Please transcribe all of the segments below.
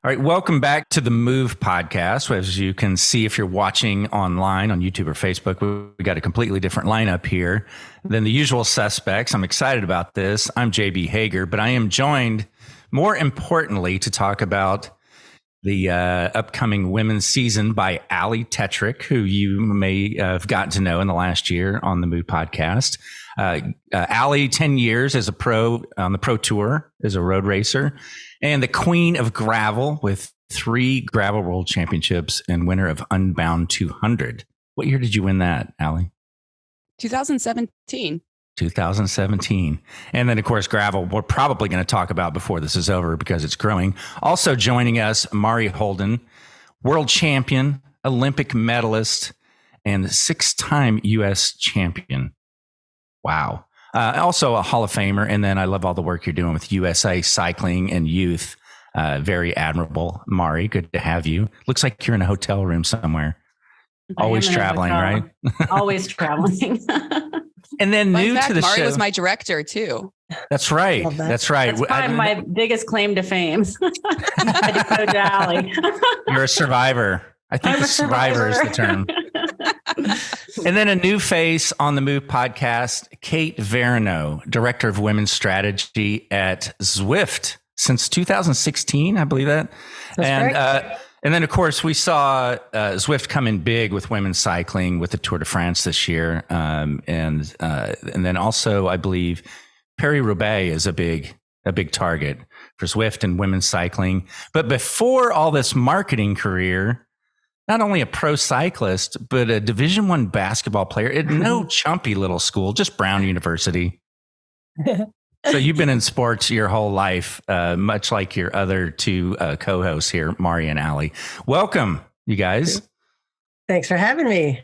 All right, welcome back to the Move podcast. As you can see, if you're watching online on YouTube or Facebook, we got a completely different lineup here than the usual suspects. I'm excited about this. I'm JB Hager, but I am joined, more importantly, to talk about the upcoming women's season by Ali Tetrick, who you may have gotten to know in the last year on the Move podcast. Ali, 10 years as a pro on the Pro Tour, as a road racer, and the queen of gravel with 3 gravel world championships and winner of Unbound 200. What year did you win that, Ali? 2017. 2017. And then, of course, gravel, we're probably going to talk about before this is over because it's growing. Also joining us, Mari Holden, world champion, Olympic medalist, and 6-time U.S. champion. Wow. Also a Hall of Famer. And then I love all the work you're doing with USA Cycling and Youth. Very admirable. Mari, good to have you. Looks like you're in a hotel room somewhere. Always traveling, right? Always traveling. And then new to the Mari show. was my director too. That's right. That's right. That's probably my biggest claim to fame. I had to coach Ali. You're a survivor. I think the survivor is the term. And then a new face on the Move podcast, Kate Veronneau, Director of Women's Strategy at Zwift since 2016, I believe that. And then, of course, we saw Zwift come in big with women's cycling with the Tour de France this year. And then also, I believe, Paris-Roubaix is a big target for Zwift and women's cycling. But before all this marketing career, not only a pro cyclist, but a Division I basketball player at no chumpy little school, just Brown University. So you've been in sports your whole life, much like your other two co-hosts here, Mari and Ali. Welcome, you guys. Thanks for having me.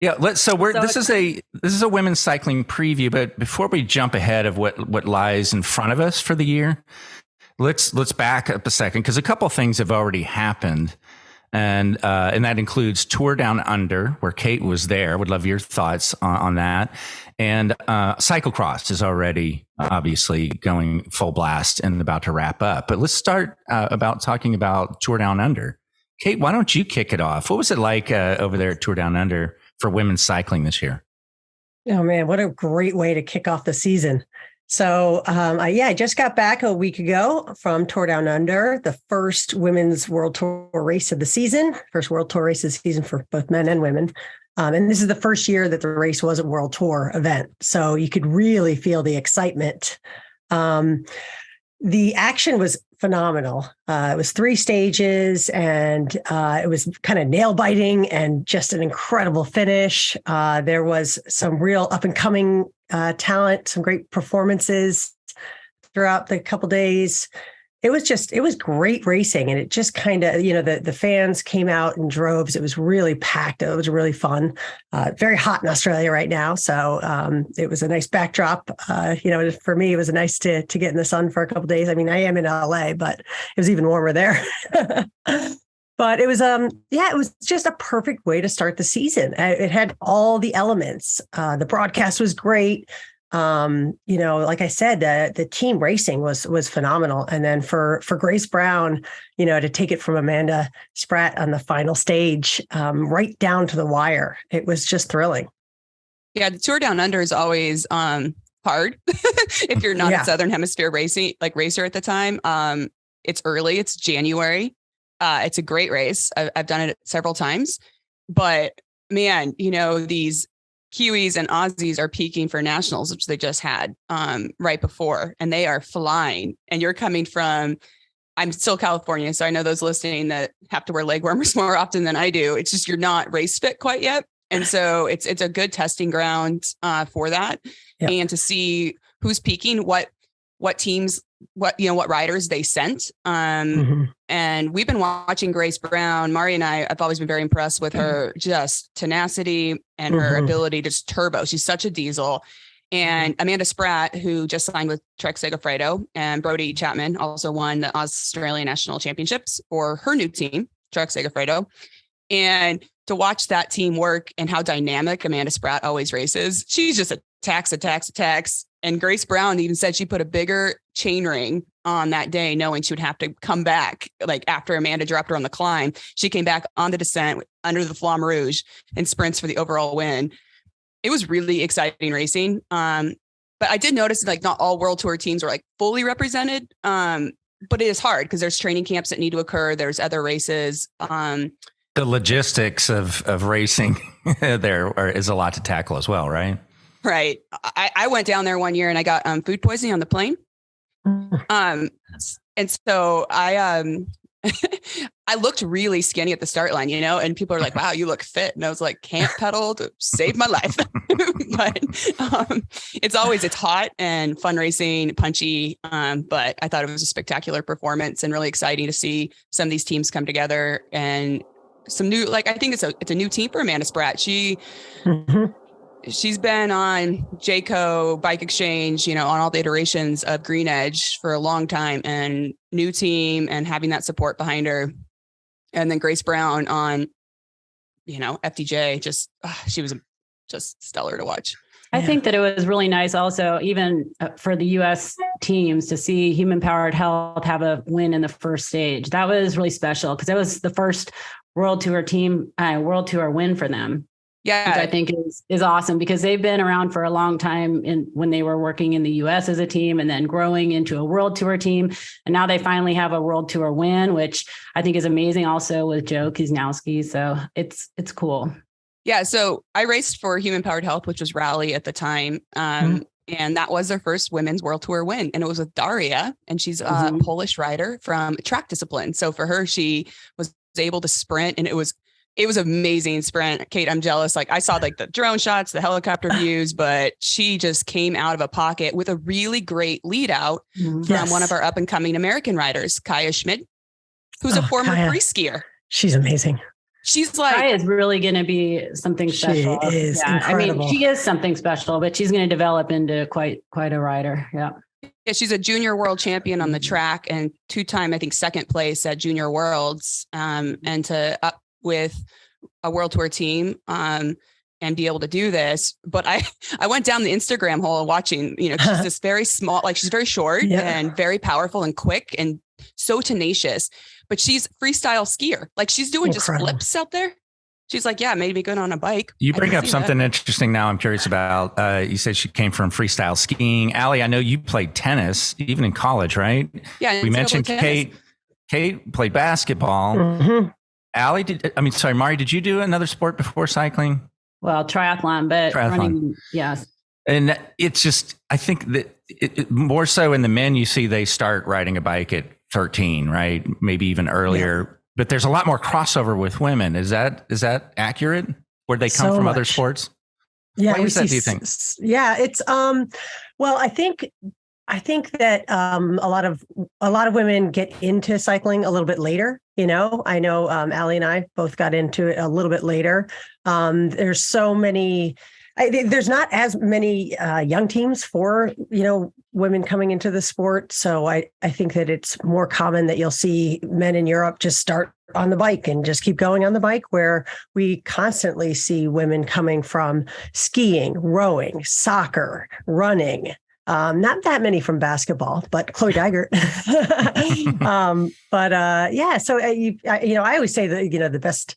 Yeah, this is a women's cycling preview, but before we jump ahead of what lies in front of us for the year, let's back up a second because a couple of things have already happened. And that includes Tour Down Under, where Kate was there. Would love your thoughts on that. And Cyclocross is already obviously going full blast and about to wrap up. But let's start about talking about Tour Down Under. Kate, why don't you kick it off? What was it like over there at Tour Down Under for women's cycling this year? Oh, man, what a great way to kick off the season. So, I just got back a week ago from Tour Down Under, the first women's World Tour race of the season, first World Tour race of the season for both men and women. And this is the first year that the race was a World Tour event. So you could really feel the excitement. The action was phenomenal. It was 3 stages and it was kind of nail biting and just an incredible finish. There was some real up and coming talent, some great performances throughout the couple days. It was great racing. And it just kind of, the fans came out in droves. It was really packed. It was really fun. Very hot in Australia right now. So it was a nice backdrop. For me, it was nice to get in the sun for a couple of days. I mean, I am in LA, but it was even warmer there. But it was, it was just a perfect way to start the season. It had all the elements. The broadcast was great. Like I said, the team racing was phenomenal. And then for Grace Brown, to take it from Amanda Spratt on the final stage, right down to the wire, it was just thrilling. Yeah. The Tour Down Under is always, hard if you're not a Southern Hemisphere racer at the time. It's early, it's January. It's a great race. I've done it several times, but man, these Kiwis and Aussies are peaking for nationals, which they just had right before, and they are flying. And you're coming from, I'm still California, so I know those listening that have to wear leg warmers more often than I do. It's just you're not race fit quite yet, and so it's a good testing ground for that, and to see who's peaking, what teams, what riders they sent. And we've been watching Grace Brown. Mari and I've always been very impressed with her just tenacity and her ability to just turbo. She's such a diesel. And Amanda Spratt, who just signed with Trek Segafredo, and Brody Chapman also won the Australian National Championships for her new team, Trek Segafredo. And to watch that team work and how dynamic Amanda Spratt always races, she's just attacks. And Grace Brown even said she put a bigger chain ring on that day, knowing she would have to come back, like after Amanda dropped her on the climb. She came back on the descent under the Flamme Rouge and sprints for the overall win. It was really exciting racing. But I did notice like not all World Tour teams were like fully represented. But it is hard because there's training camps that need to occur. There's other races. The logistics of racing is a lot to tackle as well, right? Right. I went down there one year and I got food poisoning on the plane. And so I looked really skinny at the start line, and people are like, wow, you look fit. And I was like, can't pedal to save my life. But it's hot and fun racing, punchy. But I thought it was a spectacular performance and really exciting to see some of these teams come together and some new, like, I think it's a new team for Amanda Spratt. She's been on Jayco, Bike Exchange, on all the iterations of Green Edge for a long time, and new team and having that support behind her. And then Grace Brown on, FDJ, she was just stellar to watch. I think that it was really nice also, even for the U.S. teams, to see Human Powered Health have a win in the first stage. That was really special because it was the first World Tour win for them. Yeah, which I think is awesome because they've been around for a long time when they were working in the US as a team and then growing into a World Tour team. And now they finally have a World Tour win, which I think is amazing also with Joe Kuzniowski. So it's cool. Yeah. So I raced for Human Powered Health, which was Rally at the time. And that was their first women's World Tour win. And it was with Daria, and she's a Polish rider from track discipline. So for her, she was able to sprint, and it was amazing sprint. Kate, I'm jealous. Like I saw like the drone shots, the helicopter views, but she just came out of a pocket with a really great lead out from one of our up and coming American riders, Kaya Schmidt, who's a former free skier. She's amazing. She's like, Kaya is really going to be something special. She is incredible. I mean, she is something special, but she's going to develop into quite a rider. Yeah. Yeah, she's a junior world champion on the track and 2-time, I think, second place at Junior Worlds. And to up with a World Tour team and be able to do this. But I went down the Instagram hole watching, she's this very small, like she's very short and very powerful and quick and so tenacious, but she's freestyle skier. Like she's doing just flips out there. She's like, yeah, maybe good on a bike. You bring up something interesting now I'm curious about. You said she came from freestyle skiing. Allie, I know you played tennis, even in college, right? Yeah. We mentioned Kate. Kate played basketball. Mm-hmm. Allie, Mari, did you do another sport before cycling? Well, triathlon, but running, yes. And it's just, I think that more so in the men, you see they start riding a bike at 13, right? Maybe even earlier. Yeah. But there's a lot more crossover with women. Is that accurate? Where they come from other sports? Yeah. Why is that, do you think? Yeah, it's well, I think that a lot of women get into cycling a little bit later. I know Allie and I both got into it a little bit later. There's so many. There's not as many young teams for women coming into the sport. So I think that it's more common that you'll see men in Europe just start on the bike and just keep going on the bike, where we constantly see women coming from skiing, rowing, soccer, running. Not that many from basketball, but Chloe Dygert. So I always say that, the best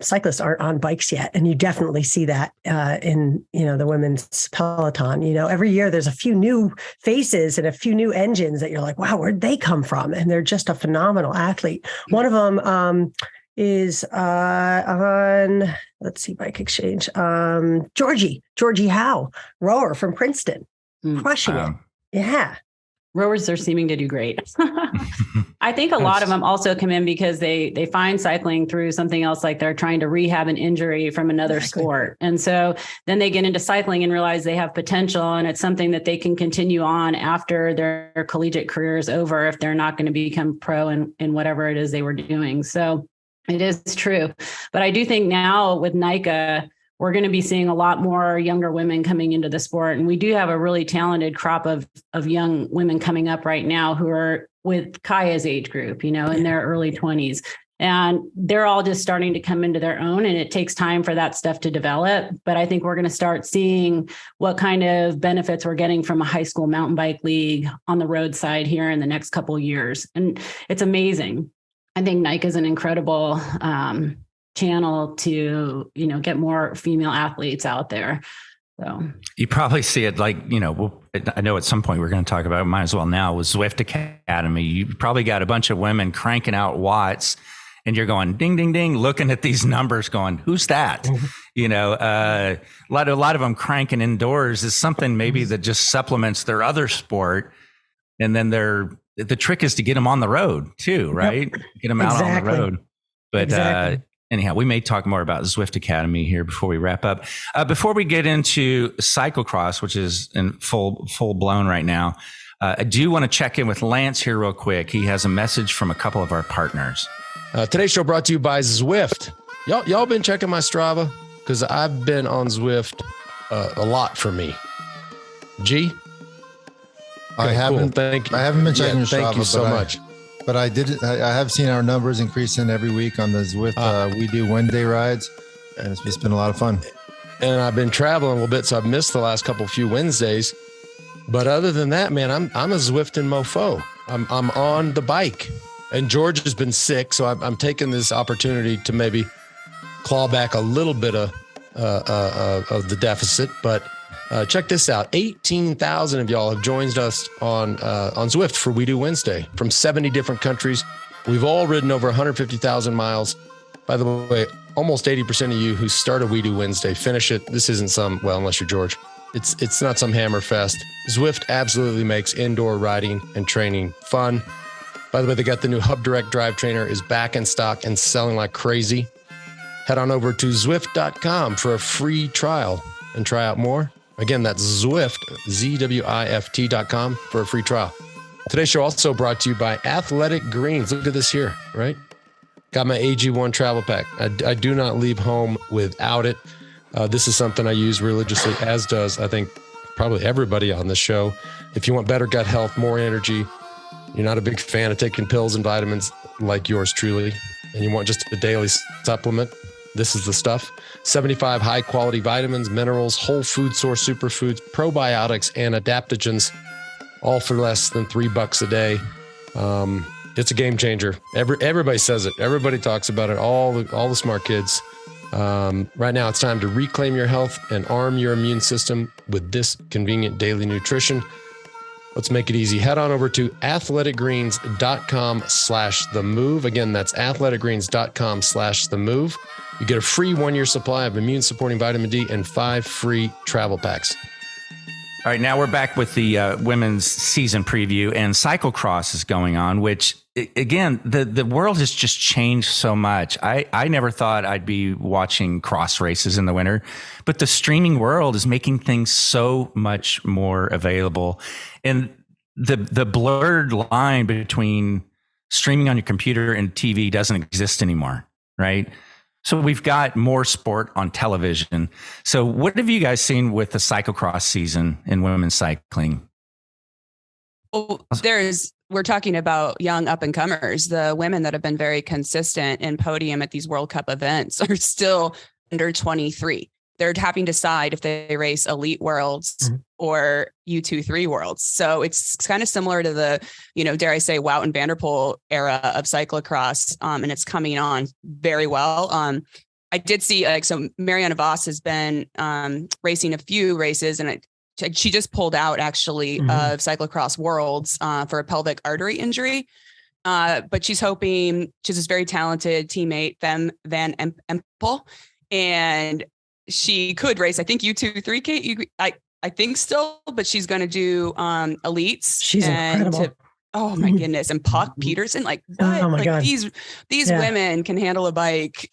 cyclists aren't on bikes yet. And you definitely see that in, the women's peloton. Every year there's a few new faces and a few new engines that you're like, wow, where'd they come from? And they're just a phenomenal athlete. One of them is on, let's see, Bike Exchange, Georgie Howe, rower from Princeton. Crushing it. Yeah. Rowers are seeming to do great. I think a lot of them also come in because they find cycling through something else, like they're trying to rehab an injury from another sport. And so then they get into cycling and realize they have potential, and it's something that they can continue on after their collegiate career is over if they're not going to become pro in whatever it is they were doing. So it is true. But I do think now with NICA, we're going to be seeing a lot more younger women coming into the sport. And we do have a really talented crop of young women coming up right now who are with Kaya's age group, in their early 20s. And they're all just starting to come into their own, and it takes time for that stuff to develop. But I think we're going to start seeing what kind of benefits we're getting from a high school mountain bike league on the roadside here in the next couple of years. And it's amazing. I think Nike is an incredible channel to, get more female athletes out there. So you probably see it like, I know at some point we're going to talk about it, might as well now, with Zwift Academy. You probably got a bunch of women cranking out watts, and you're going ding, ding, ding, looking at these numbers going, who's that? A lot of them cranking indoors is something maybe that just supplements their other sport. And then the trick is to get them on the road too, right? Yep. Get them out on the road. But anyhow, we may talk more about Zwift Academy here before we wrap up. Before we get into cyclocross, which is in full blown right now, I do want to check in with Lance here real quick. He has a message from a couple of our partners. Today's show brought to you by Zwift. Y'all been checking my Strava? Because I've been on Zwift a lot for me. G? I haven't. Cool. Thank you. I haven't been checking your Strava. Thank you so much. But I have seen our numbers increasing every week on the Zwift. We do Wednesday rides, and it's been a lot of fun. And I've been traveling a little bit, so I've missed the last few Wednesdays. But other than that, man, I'm a Zwiftin' mofo. I'm on the bike. And George has been sick, so I'm taking this opportunity to maybe claw back a little bit of the deficit. But check this out: 18,000 of y'all have joined us on Zwift for We Do Wednesday from 70 different countries. We've all ridden over 150,000 miles. By the way, almost 80% of you who start a We Do Wednesday finish it. This isn't unless you're George. It's not some hammer fest. Zwift absolutely makes indoor riding and training fun. By the way, they got the new Hub Direct Drive Trainer is back in stock and selling like crazy. Head on over to Zwift.com for a free trial and try out more. Again, that's Zwift, ZWIFT.com for a free trial. Today's show also brought to you by Athletic Greens. Look at this here, right? Got my AG1 travel pack. I do not leave home without it. This is something I use religiously, as does, I think, probably everybody on this show. If you want better gut health, more energy, you're not a big fan of taking pills and vitamins like yours truly, and you want just a daily supplement, this is the stuff. 75 high-quality vitamins, minerals, whole food source superfoods, probiotics, and adaptogens, all for less than $3 a day. It's a game changer. Everybody says it. Everybody talks about it. All the smart kids. Right now, it's time to reclaim your health and arm your immune system with this convenient daily nutrition. Let's make it easy. Head on over to athleticgreens.com/themove. Again, that's athleticgreens.com/themove. You get a free 1-year supply of immune supporting vitamin D and 5 free travel packs. All right, now we're back with the women's season preview, and cyclocross is going on, which, again, the world has just changed so much. I never thought I'd be watching cross races in the winter, but the streaming world is making things so much more available. And the blurred line between streaming on your computer and TV doesn't exist anymore, right? So we've got more sport on television. So what have you guys seen with the cyclocross season in women's cycling? Well, we're talking about young up and comers. The women that have been very consistent in podium at these World Cup events are still under 23. They're having to decide if they race elite worlds or U23 worlds. So it's kind of similar to the, dare I say, Wout and Van der Poel era of cyclocross. And it's coming on very well. I did see so Marianne Vos has been racing a few races, and she just pulled out actually of cyclocross worlds for a pelvic artery injury. But she's hoping, she's this very talented teammate, Fem van Empel, and she could race, I think U23, Kate, I think still, but she's going to do elites. She's incredible. Oh my goodness. And Puck Peterson, what? Oh my God. These women can handle a bike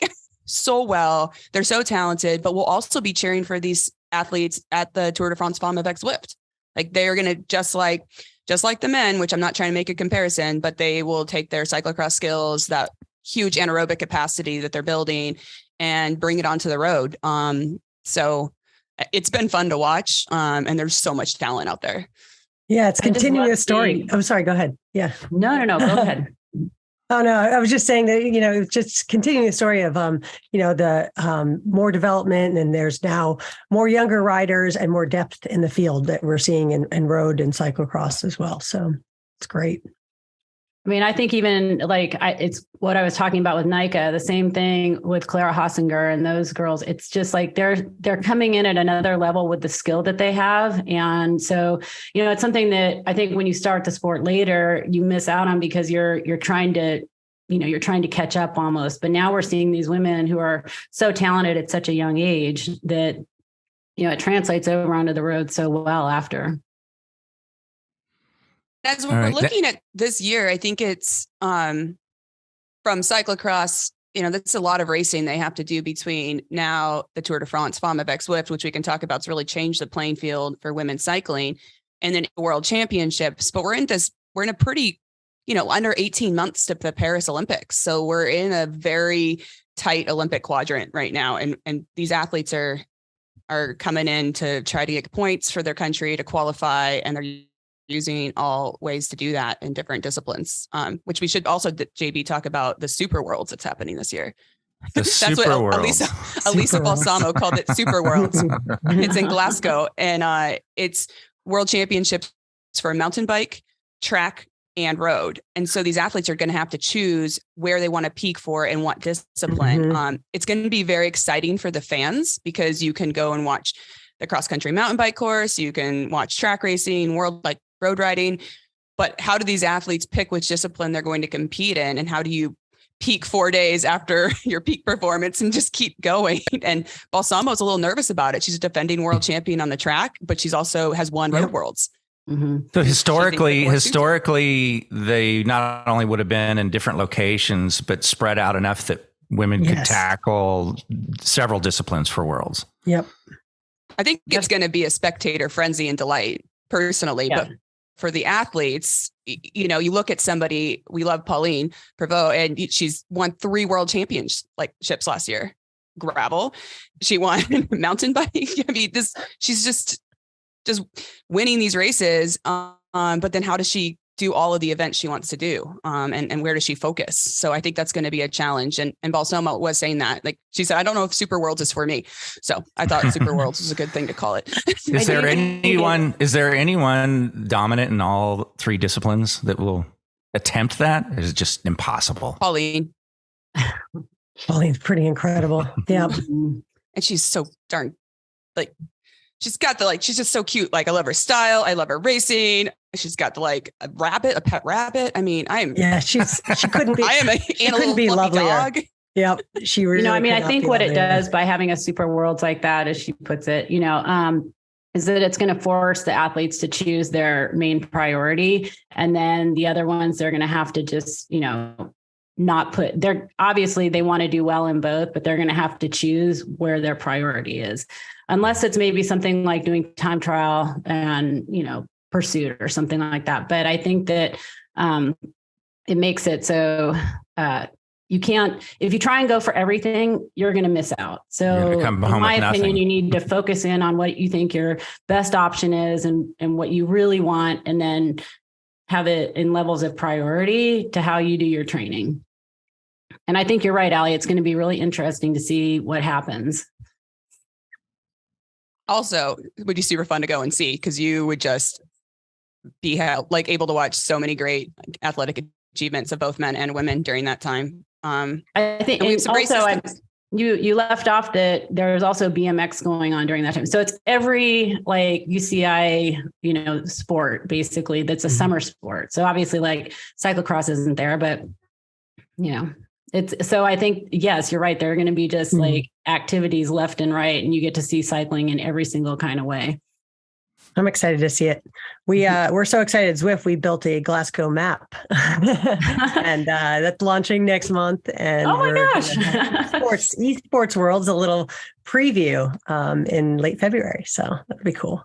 so well. They're so talented, but we'll also be cheering for these athletes at the Tour de France Femmes avec Zwift. They're going to just like the men, which I'm not trying to make a comparison, but they will take their cyclocross skills, that huge anaerobic capacity that they're building, and bring it onto the road. So it's been fun to watch. And there's so much talent out there. Yeah, it's continuing the story. I'm sorry, go ahead. Yeah. No, go ahead. Oh no, I was just saying that, just continuing the story of, the more development, and there's now more younger riders and more depth in the field that we're seeing in road and cyclocross as well. So it's great. I mean, I think even it's what I was talking about with Nika, the same thing with Clara Hossinger and those girls. It's just like they're coming in at another level with the skill that they have. And so, it's something that I think when you start the sport later, you miss out on because you're trying to catch up almost. But now we're seeing these women who are so talented at such a young age that, it translates over onto the road so well after. As we're looking at this year, I think it's from cyclocross, that's a lot of racing they have to do between now the Tour de France Femmes, avec, Zwift, which we can talk about. It's really changed the playing field for women's cycling, and then World Championships. But we're in a pretty, under 18 months to the Paris Olympics. So we're in a very tight Olympic quadrant right now. And these athletes are coming in to try to get points for their country to qualify, and they're using all ways to do that in different disciplines, which we should also, JB, talk about the Super Worlds that's happening this year. That's what Elisa Balsamo called it, Super Worlds. It's in Glasgow, and it's World Championships for mountain bike, track, and road. And so these athletes are going to have to choose where they want to peak for and what discipline. Mm-hmm. It's going to be very exciting for the fans because you can go and watch the cross country mountain bike course. You can watch track racing, road riding, but how do these athletes pick which discipline they're going to compete in? And how do you peak 4 days after your peak performance and just keep going? And Balsamo's a little nervous about it. She's a defending world champion on the track, but she's also has won road worlds. Mm-hmm. So historically, they not only would have been in different locations, but spread out enough that women could tackle several disciplines for worlds. Yep. I think it's going to be a spectator frenzy and delight personally, but for the athletes, you look at somebody, we love Pauline Prevost, and she's won 3 world championships last year. Gravel. She won mountain bike. I mean, she's just winning these races. But then how does she do all of the events she wants to do? And where does she focus? So I think that's going to be a challenge. And Balsamo was saying that, she said, I don't know if Super Worlds is for me. So I thought Super Worlds was a good thing to call it. Is there anyone dominant in all 3 disciplines that will attempt that? Or is it just impossible? Pauline's pretty incredible. Yeah. And she's so darn she's got she's just so cute. I love her style. I love her racing. She's got a pet rabbit. I mean, she couldn't be, she couldn't be lovelier. Dog. Yep. She really, I think what it does by having a Super Worlds like that, as she puts it, is that it's going to force the athletes to choose their main priority. And then the other ones, they're going to have to just, not put obviously they want to do well in both, but they're going to have to choose where their priority is, unless it's maybe something like doing time trial and, pursuit or something like that. But I think that it makes it so you can't, if you try and go for everything, you're going to miss out. So in my opinion, you need to focus in on what you think your best option is and what you really want, and then have it in levels of priority to how you do your training. And I think you're right, Allie. It's going to be really interesting to see what happens. Also, it would be super fun to go and see, because you would just be able to watch so many great athletic achievements of both men and women during that time. I think also you left off that there's also BMX going on during that time. So it's every UCI, sport basically that's a summer sport. So obviously cyclocross isn't there, but it's, so I think, yes, you're right. There are going to be just activities left and right, and you get to see cycling in every single kind of way. I'm excited to see it. We're so excited. Zwift, we built a Glasgow map and that's launching next month. And oh my gosh, esports World's a little preview in late February. So that'd be cool.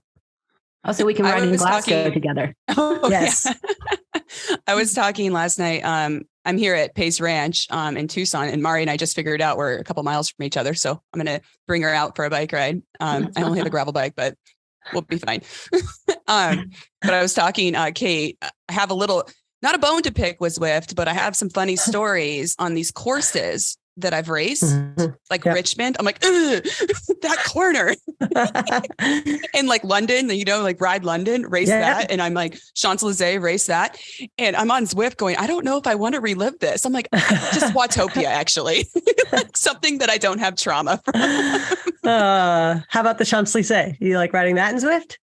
Oh, so we can ride in Glasgow together. Oh, yes. Yeah. I was talking last night. I'm here at Pace Ranch in Tucson, and Mari and I just figured out we're a couple miles from each other. So I'm going to bring her out for a bike ride. I only have a gravel bike, but we'll be fine. But I was talking, Kate, I have not not a bone to pick with Zwift, but I have some funny stories on these courses that I've raced, like Richmond. I'm like, that corner. And like London, like Ride London, race that. And I'm like, Champs-Élysées, race that. And I'm on Zwift going, I don't know if I want to relive this. I'm like, just Watopia, actually. Like something that I don't have trauma from. How about the Champs-Élysées? You like riding that in Zwift?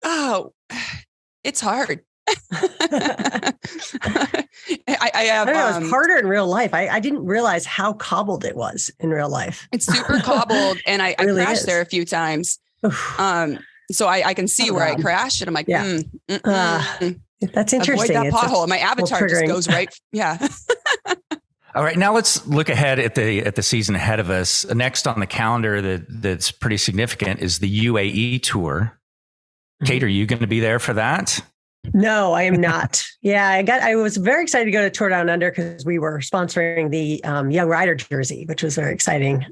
Oh, it's hard. I have. I know, it's harder in real life. I didn't realize how cobbled it was in real life. It's super cobbled, and I really crashed there a few times. So I can see where I crashed, and I'm like, that's interesting. Avoid that pothole. My avatar just goes right. Yeah. All right, now let's look ahead at the season ahead of us. Next on the calendar that's pretty significant is the UAE Tour. Kate, are you going to be there for that? No, I am not. I was very excited to go to Tour Down Under because we were sponsoring the Young Rider jersey, which was very exciting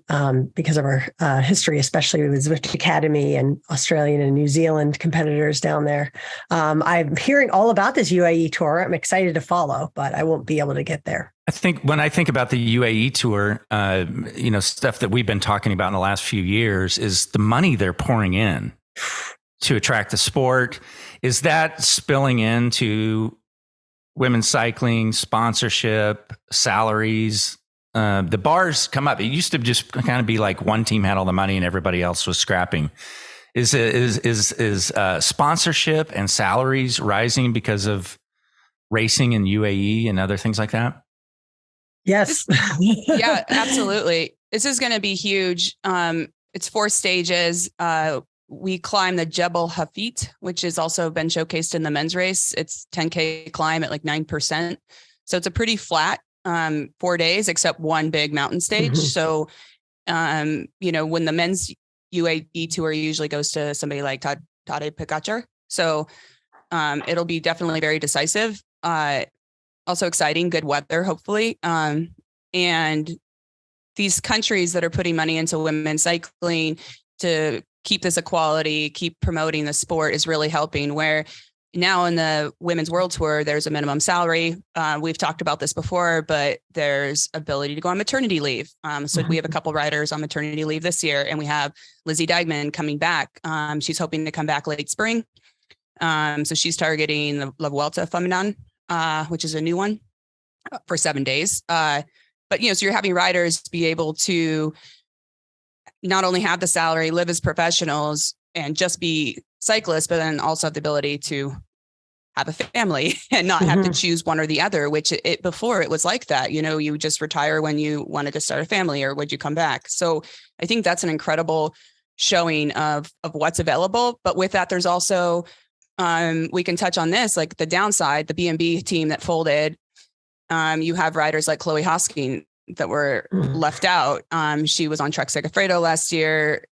because of our history, especially with Zwift Academy and Australian and New Zealand competitors down there. I'm hearing all about this UAE Tour. I'm excited to follow, but I won't be able to get there. I think when I think about the UAE Tour, stuff that we've been talking about in the last few years is the money they're pouring in to attract the sport. Is that spilling into women's cycling, sponsorship, salaries? The bars come up. It used to just kind of be like one team had all the money and everybody else was scrapping. Is sponsorship and salaries rising because of racing in UAE and other things like that? Yes. Yeah, absolutely. This is going to be huge. It's 4 stages. We climb the Jebel Hafit, which has also been showcased in the men's race. It's 10K climb at like 9%. So it's a pretty flat 4 days, except one big mountain stage. So, when the men's UAE Tour usually goes to somebody like Tadej Pogačar. So it'll be definitely very decisive. Also exciting, good weather, hopefully. And these countries that are putting money into women's cycling to keep this equality, keep promoting the sport is really helping. Where now in the Women's World Tour, there's a minimum salary. We've talked about this before, but there's ability to go on maternity leave. So we have a couple riders on maternity leave this year, and we have Lizzie Deigman coming back. She's hoping to come back late spring. So she's targeting the La Vuelta Femenina, which is a new one for 7 days. But, so you're having riders be able to not only have the salary, live as professionals and just be cyclists, but then also have the ability to have a family and not have to choose one or the other, which before it was like that, you would just retire when you wanted to start a family, or would you come back? So I think that's an incredible showing of what's available. But with that, there's also, we can touch on this, like the downside, the B&B team that folded. You have riders like Chloe Hosking that were left out. She was on Trek Segafredo last year,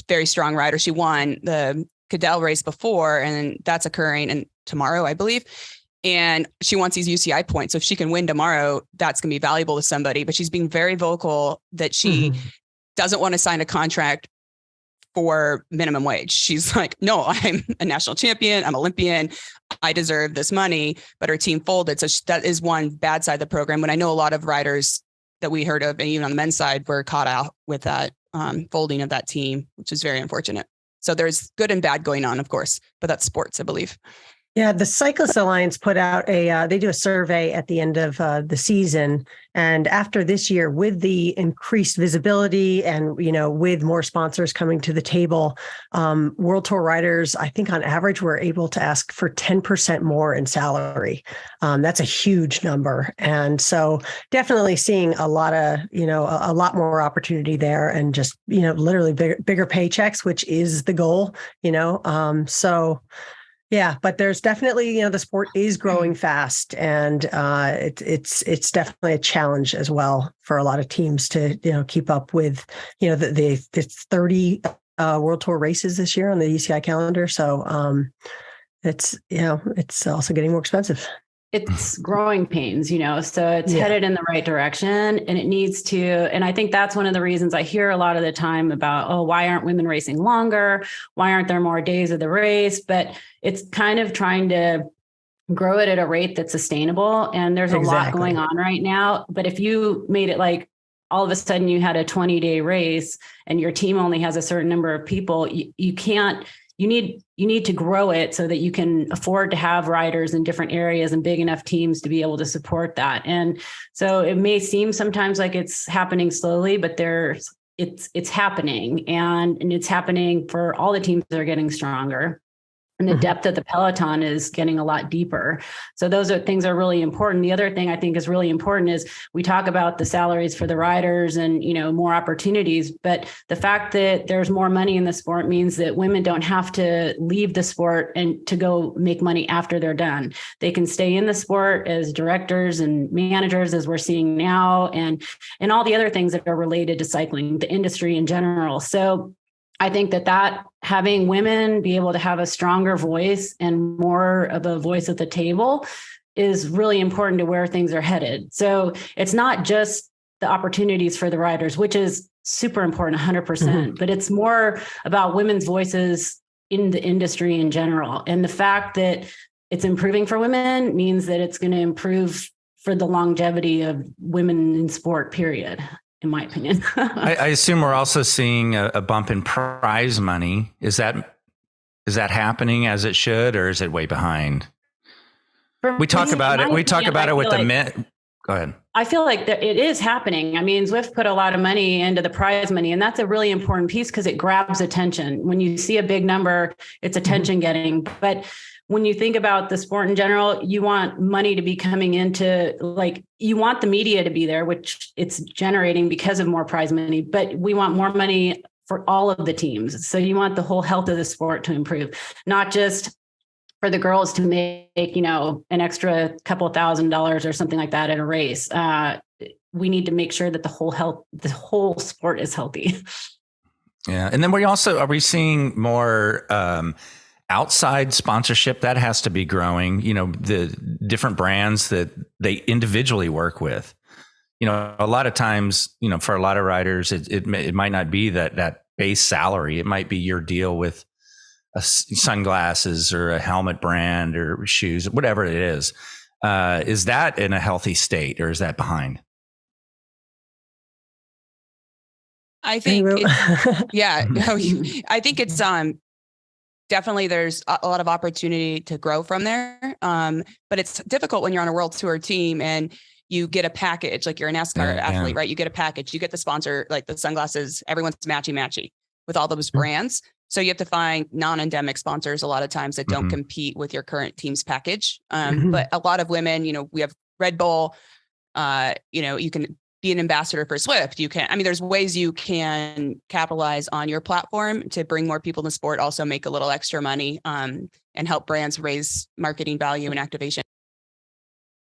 very strong rider. She won the Cadell race before, and that's occurring tomorrow, I believe. And she wants these UCI points. So if she can win tomorrow, that's going to be valuable to somebody. But she's being very vocal that she doesn't want to sign a contract for minimum wage. She's like, no, I'm a national champion. I'm Olympian. I deserve this money. But her team folded. So that is one bad side of the program. When I know a lot of riders that we heard of, and even on the men's side, were caught out with that folding of that team, which is very unfortunate. So there's good and bad going on, of course, but that's sports, I believe. Yeah, the Cyclist Alliance put out they do a survey at the end of the season. And after this year, with the increased visibility and, with more sponsors coming to the table, World Tour riders, I think on average, were able to ask for 10% more in salary. That's a huge number. And so definitely seeing a lot of, a lot more opportunity there, and just, literally bigger paychecks, which is the goal, so. Yeah, but there's definitely, the sport is growing fast, and it's definitely a challenge as well for a lot of teams to, keep up with, the 30 World Tour races this year on the UCI calendar. So it's also getting more expensive. It's growing pains, so it's headed in the right direction, and it needs to. And I think that's one of the reasons I hear a lot of the time about, why aren't women racing longer? Why aren't there more days of the race? But it's kind of trying to grow it at a rate that's sustainable. And there's a lot going on right now. But if you made it like all of a sudden you had a 20-day race and your team only has a certain number of people, you can't, you need to grow it so that you can afford to have riders in different areas and big enough teams to be able to support that. And so it may seem sometimes like it's happening slowly, but it's happening, and it's happening for all the teams that are getting stronger. And the depth of the peloton is getting a lot deeper. So those are things are really important. The other thing I think is really important is we talk about the salaries for the riders and, more opportunities, but the fact that there's more money in the sport means that women don't have to leave the sport and to go make money after they're done. They can stay in the sport as directors and managers, as we're seeing now, and all the other things that are related to cycling, the industry in general. So I think that having women be able to have a stronger voice and more of a voice at the table is really important to where things are headed. So it's not just the opportunities for the riders, which is super important, 100%, but it's more about women's voices in the industry in general. And the fact that it's improving for women means that it's going to improve for the longevity of women in sport, period. In my opinion. I assume we're also seeing a bump in prize money. Is that happening as it should, or is it way behind? We talk about it with the men. Go ahead. I feel like that it is happening. I mean, Zwift put a lot of money into the prize money, and that's a really important piece because it grabs attention. When you see a big number, it's attention getting. But when you think about the sport in general, you want money to be coming into, like, you want the media to be there, which it's generating because of more prize money, but we want more money for all of the teams. So you want the whole health of the sport to improve, not just for the girls to make, an extra couple $1,000s or something like that at a race. We need to make sure that the whole sport is healthy. Yeah. And then are we seeing more, outside sponsorship that has to be growing, the different brands that they individually work with, a lot of times, for a lot of riders, it might not be that base salary. It might be your deal with sunglasses or a helmet brand or shoes, whatever it is. Is that in a healthy state, or is that behind? I think, I think it's, definitely there's a lot of opportunity to grow from there. But it's difficult when you're on a world tour team and you get a package, like you're an NASCAR athlete, right? You get a package, you get the sponsor, like the sunglasses, everyone's matchy with all those brands. So you have to find non-endemic sponsors a lot of times that don't compete with your current team's package. But a lot of women, we have Red Bull, you can be an ambassador for Zwift. There's ways you can capitalize on your platform to bring more people in the sport, also make a little extra money, and help brands raise marketing value and activation.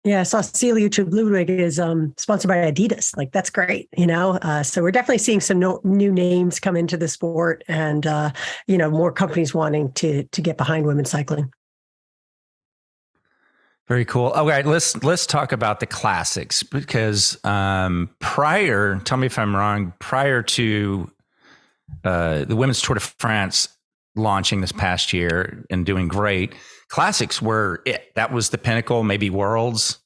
Yeah, I saw Celia Ludwig is sponsored by Adidas. Like, that's great, So we're definitely seeing some new names come into the sport, and more companies wanting to get behind women's cycling. Very cool. All right, let's talk about the classics, because tell me if I'm wrong, prior to the Women's Tour de France launching this past year and doing great, classics were it. That was the pinnacle, maybe Worlds,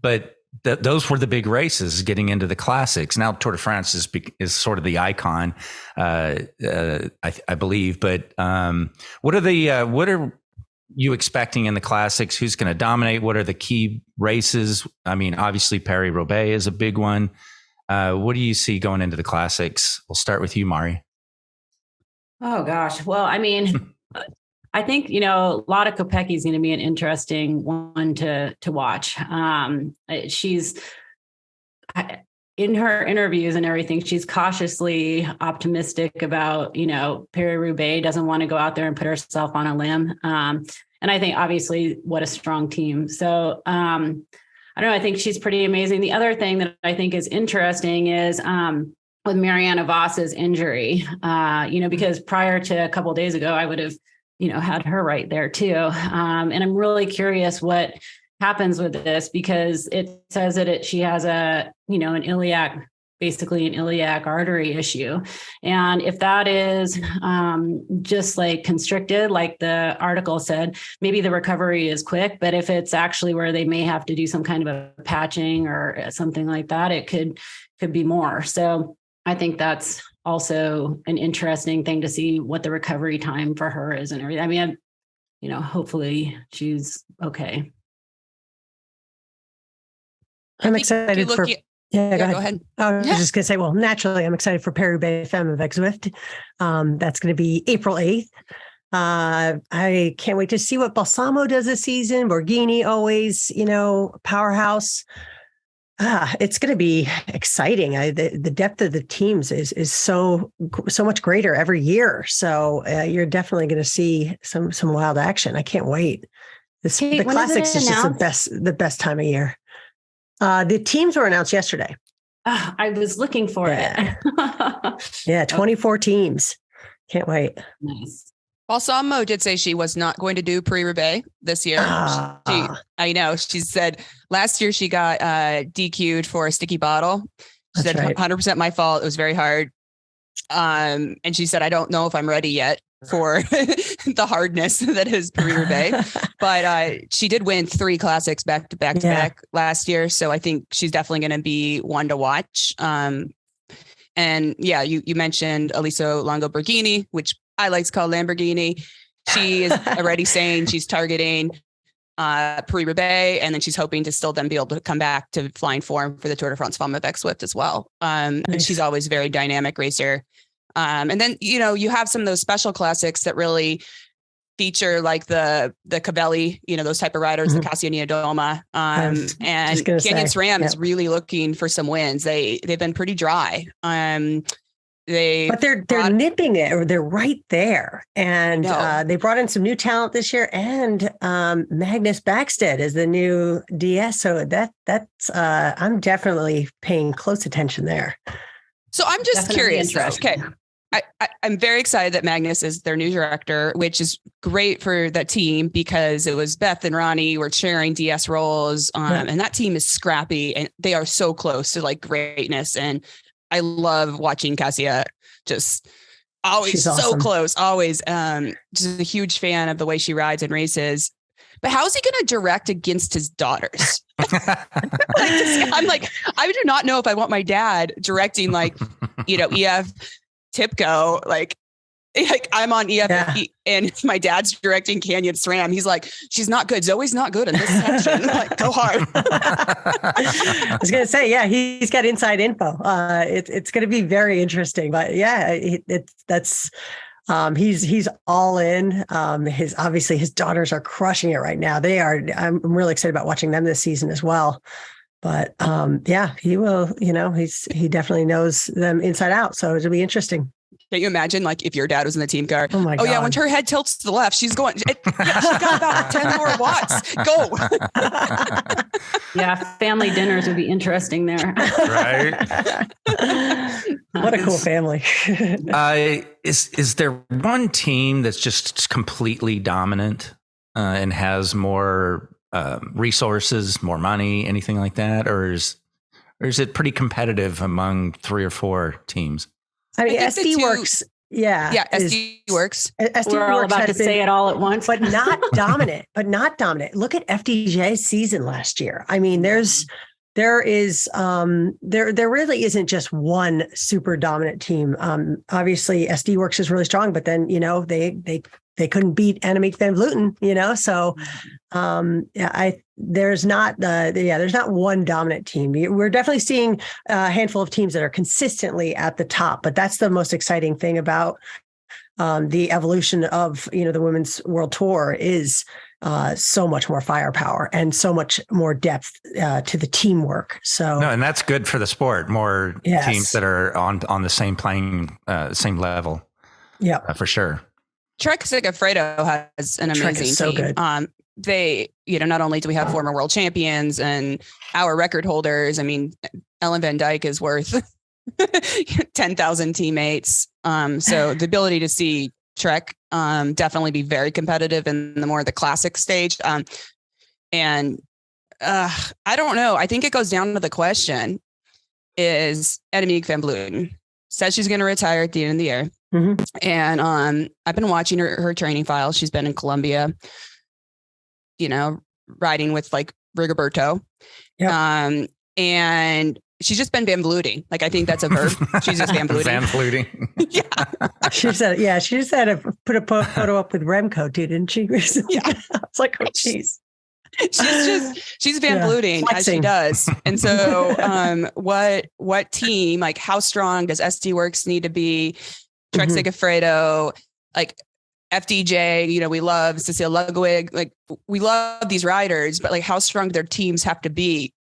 but those were the big races getting into the classics. Now Tour de France is sort of the icon, I believe. But what are you expecting in the classics? Who's going to dominate? What are the key races? Obviously Paris-Roubaix is a big one. What do you see going into the classics? We'll start with you, Mari. Oh gosh. Well, I think, a lot of Kopecky is going to be an interesting one to watch. She's in her interviews and everything, she's cautiously optimistic about, Paris-Roubaix, doesn't want to go out there and put herself on a limb. And I think obviously what a strong team. So I don't know, I think she's pretty amazing. The other thing that I think is interesting is with Marianne Voss's injury, because prior to a couple of days ago, I would have, had her right there too. And I'm really curious what happens with this, because it says that she has an iliac basically an iliac artery issue. And if that is just like constricted, like the article said, maybe the recovery is quick, but if it's actually where they may have to do some kind of a patching or something like that, it could be more. So I think that's also an interesting thing to see what the recovery time for her is and everything. I mean, hopefully she's okay. I'm excited for. Yeah, go ahead. I was just going to say, well, naturally, I'm excited for Paris-Roubaix Femmes avec Zwift. That's going to be April 8th. I can't wait to see what Balsamo does this season. Borghini always, powerhouse. It's going to be exciting. The depth of the teams is so much greater every year. So you're definitely going to see some wild action. I can't wait. Kate, the classics is just the best time of year. The teams were announced yesterday. I was looking for it. Yeah, 24 teams. Can't wait. Nice. Balsamo did say she was not going to do Paris-Roubaix this year. I know. She said last year she got DQ'd for a sticky bottle. She said, right. 100% my fault. It was very hard. And she said, I don't know if I'm ready yet for the hardness that is Paris-Roubaix. But she did win 3 classics back to back last year. So I think she's definitely going to be one to watch. And yeah, you mentioned Aliso Longo Borghini, which I like to call Lamborghini. She is already saying she's targeting Paris-Roubaix, and then she's hoping to still then be able to come back to flying form for the Tour de France Femmes avec Zwift as well. Nice. And she's always a very dynamic racer. And then, you have some of those special classics that really feature like the Cabelli, those type of riders, the Cassia Niewiadoma, and Canyon SRAM is really looking for some wins. They've been pretty dry. But they're nipping it, or they're right there. And they brought in some new talent this year, and Magnus Backstedt is the new DS. So that's I'm definitely paying close attention there. So I'm just curious. Okay. I'm very excited that Magnus is their new director, which is great for that team because it was Beth and Ronnie were sharing DS roles. And that team is scrappy and they are so close to like greatness. And I love watching Cassia just always so close, always just a huge fan of the way she rides and races. But how is he going to direct against his daughters? I'm like, I do not know if I want my dad directing EF Tipco, like I'm on EF and my dad's directing Canyon SRAM. He's like, she's not good. Zoe's not good in this section. Like, go hard. I was going to say, he's got inside info. It's going to be very interesting, but he's all in. His daughters are crushing it right now. I'm really excited about watching them this season as well. But he will, he definitely knows them inside out. So it'll be interesting. Can't you imagine if your dad was in the team car? Oh my God. Yeah. When her head tilts to the left, she's going, she's got about 10 more watts. Go. Yeah. Family dinners would be interesting there. Right. What a cool family. Is there one team that's just completely dominant and has more resources, more money, anything like that? Or is it pretty competitive among 3 or 4 teams? I mean, SD Works. Yeah. Yeah. SD Works. We're all about to say it all at once, but not dominant, Look at FDJ's season last year. I mean, there really isn't just one super dominant team. Obviously SD Works is really strong, but then, they couldn't beat Annemiek van Vleuten, so there's not one dominant team. We're definitely seeing a handful of teams that are consistently at the top, but that's the most exciting thing about the evolution of, the Women's World Tour is so much more firepower and so much more depth to the teamwork. So no, and that's good for the sport. More teams that are on the same plane, same level. Yeah, for sure. Trek Segafredo has an amazing team. So good. They, not only do we have former world champions and our record holders, I mean, Ellen Van Dijk is worth 10,000 teammates. So the ability to see Trek definitely be very competitive in the classic stage. And I don't know. I think it goes down to the question. is Annemiek van Vleuten. Says she's going to retire at the end of the year. Mm-hmm. And I've been watching her training files. She's been in Colombia, riding with like Rigoberto. Yep. And she's just been Van Vluting. Like, I think that's a verb. She's just Van Vluting. Van Vluting. Yeah. She just had to put a photo up with Remco too, didn't she? Recently? Yeah. I was like, oh, geez. She's Van Vluting as she does. And so what team, like how strong does SD Works need to be? Trek Segafredo, like FDJ, we love Cecile Ludwig, like we love these riders, but like how strong their teams have to be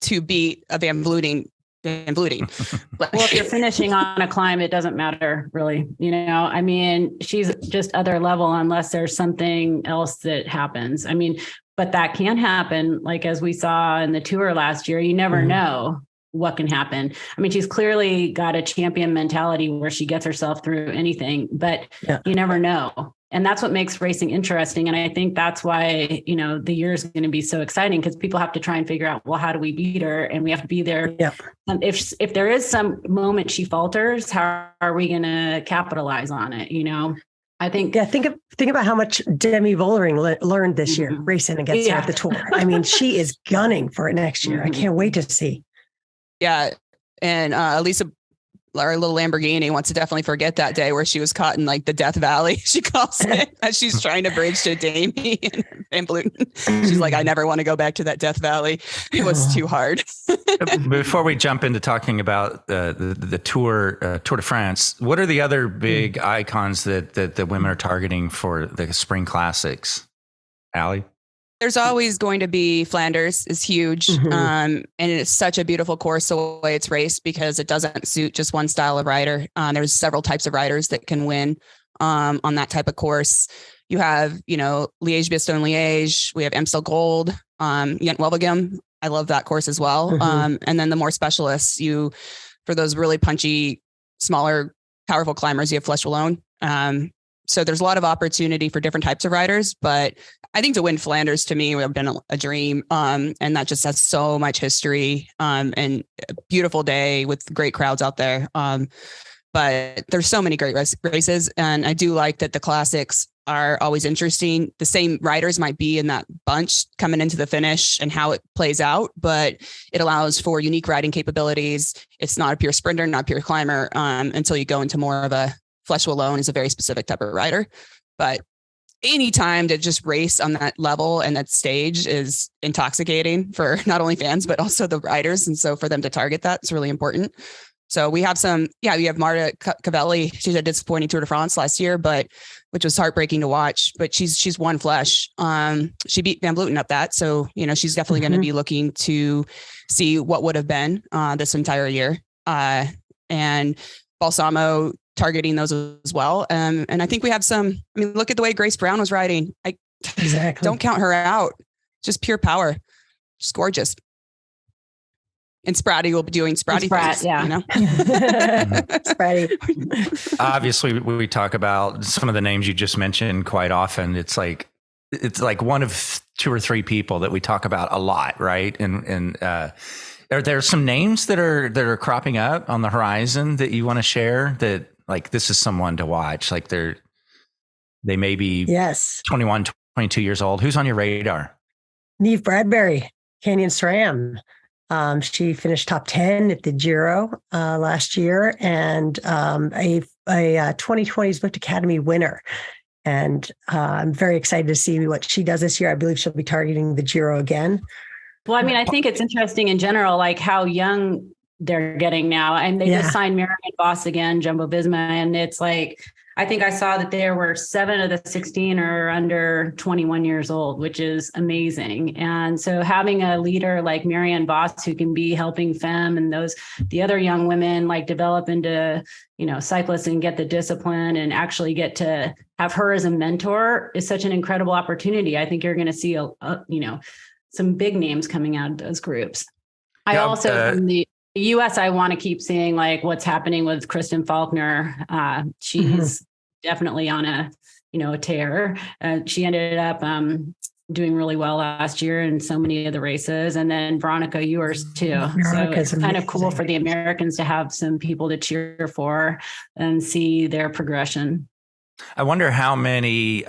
to beat a Van Vluting. Well, if you're finishing on a climb, it doesn't matter really. I mean, she's just other level unless there's something else that happens. I mean, but that can happen. Like, as we saw in the tour last year, you never know what can happen. I mean, she's clearly got a champion mentality where she gets herself through anything, but you never know. And that's what makes racing interesting. And I think that's why, the year is going to be so exciting, because people have to try and figure out, well, how do we beat her? And we have to be there. Yep. And if there is some moment she falters, how are we going to capitalize on it? I think. Yeah, think about how much Demi Vollering learned this year racing against her at the Tour. I mean, she is gunning for it next year. I can't wait to see. Yeah. And Elisa, our little Lamborghini, wants to definitely forget that day where she was caught in like the Death Valley, she calls it, as she's trying to bridge to Damien and Vleuten. She's like, I never want to go back to that Death Valley. It was too hard. Before we jump into talking about the Tour de France, what are the other big icons that the women are targeting for the spring classics? Allie? There's always going to be Flanders is huge. And it's such a beautiful course the way it's raced, because it doesn't suit just one style of rider. There's several types of riders that can win on that type of course. You have, Liège-Bastogne-Liège. We have Amstel Gold, Gent-Wevelgem. I love that course as well. And then the more specialists, for those really punchy, smaller, powerful climbers, you have Flèche Wallonne. So there's a lot of opportunity for different types of riders, but I think to win Flanders to me would have been a dream. And that just has so much history and a beautiful day with great crowds out there. But there's so many great races. And I do like that the classics are always interesting. The same riders might be in that bunch coming into the finish and how it plays out, but it allows for unique riding capabilities. It's not a pure sprinter, not a pure climber until you go into more of a Flèche Wallonne is a very specific type of rider. But any time to just race on that level and that stage is intoxicating for not only fans, but also the riders. And so for them to target that, it's really important. So we have we have Marta Cavalli. She had a disappointing Tour de France last year, which was heartbreaking to watch, but she's won Flèche. She beat Van Vleuten up that. So, she's definitely going to be looking to see what would have been this entire year. And Balsamo targeting those as well. And I think we have look at the way Grace Brown was riding. Exactly. Don't count her out. Just pure power. Just gorgeous. And Spratty will be doing Spratty things, Spratty. Obviously, we talk about some of the names you just mentioned quite often. It's like one of two or three people that we talk about a lot, right? And are there some names that are cropping up on the horizon that you want to share that, like, this is someone to watch? Like they may be 21, 22 years old. Who's on your radar? Neve Bradbury, Canyon SRAM. She finished top 10 at the Giro last year, and a 2020 Zwift Academy winner. And I'm very excited to see what she does this year. I believe she'll be targeting the Giro again. Well, I mean, I think it's interesting in general, like how young they're getting now. And they just signed Marianne Vos again, Jumbo Visma. And it's like, I think I saw that there were 7 of the 16 are under 21 years old, which is amazing. And so having a leader like Marianne Vos who can be helping Femme and the other young women like develop into, cyclists and get the discipline and actually get to have her as a mentor is such an incredible opportunity. I think you're going to see some big names coming out of those groups. I also, from the US, I want to keep seeing like what's happening with Kristen Faulkner. She's definitely on a tear. She ended up doing really well last year in so many of the races. And then Veronica, yours too. Veronica's so it's kind of cool amazing. for the Americans to have some people to cheer for and see their progression. I wonder how many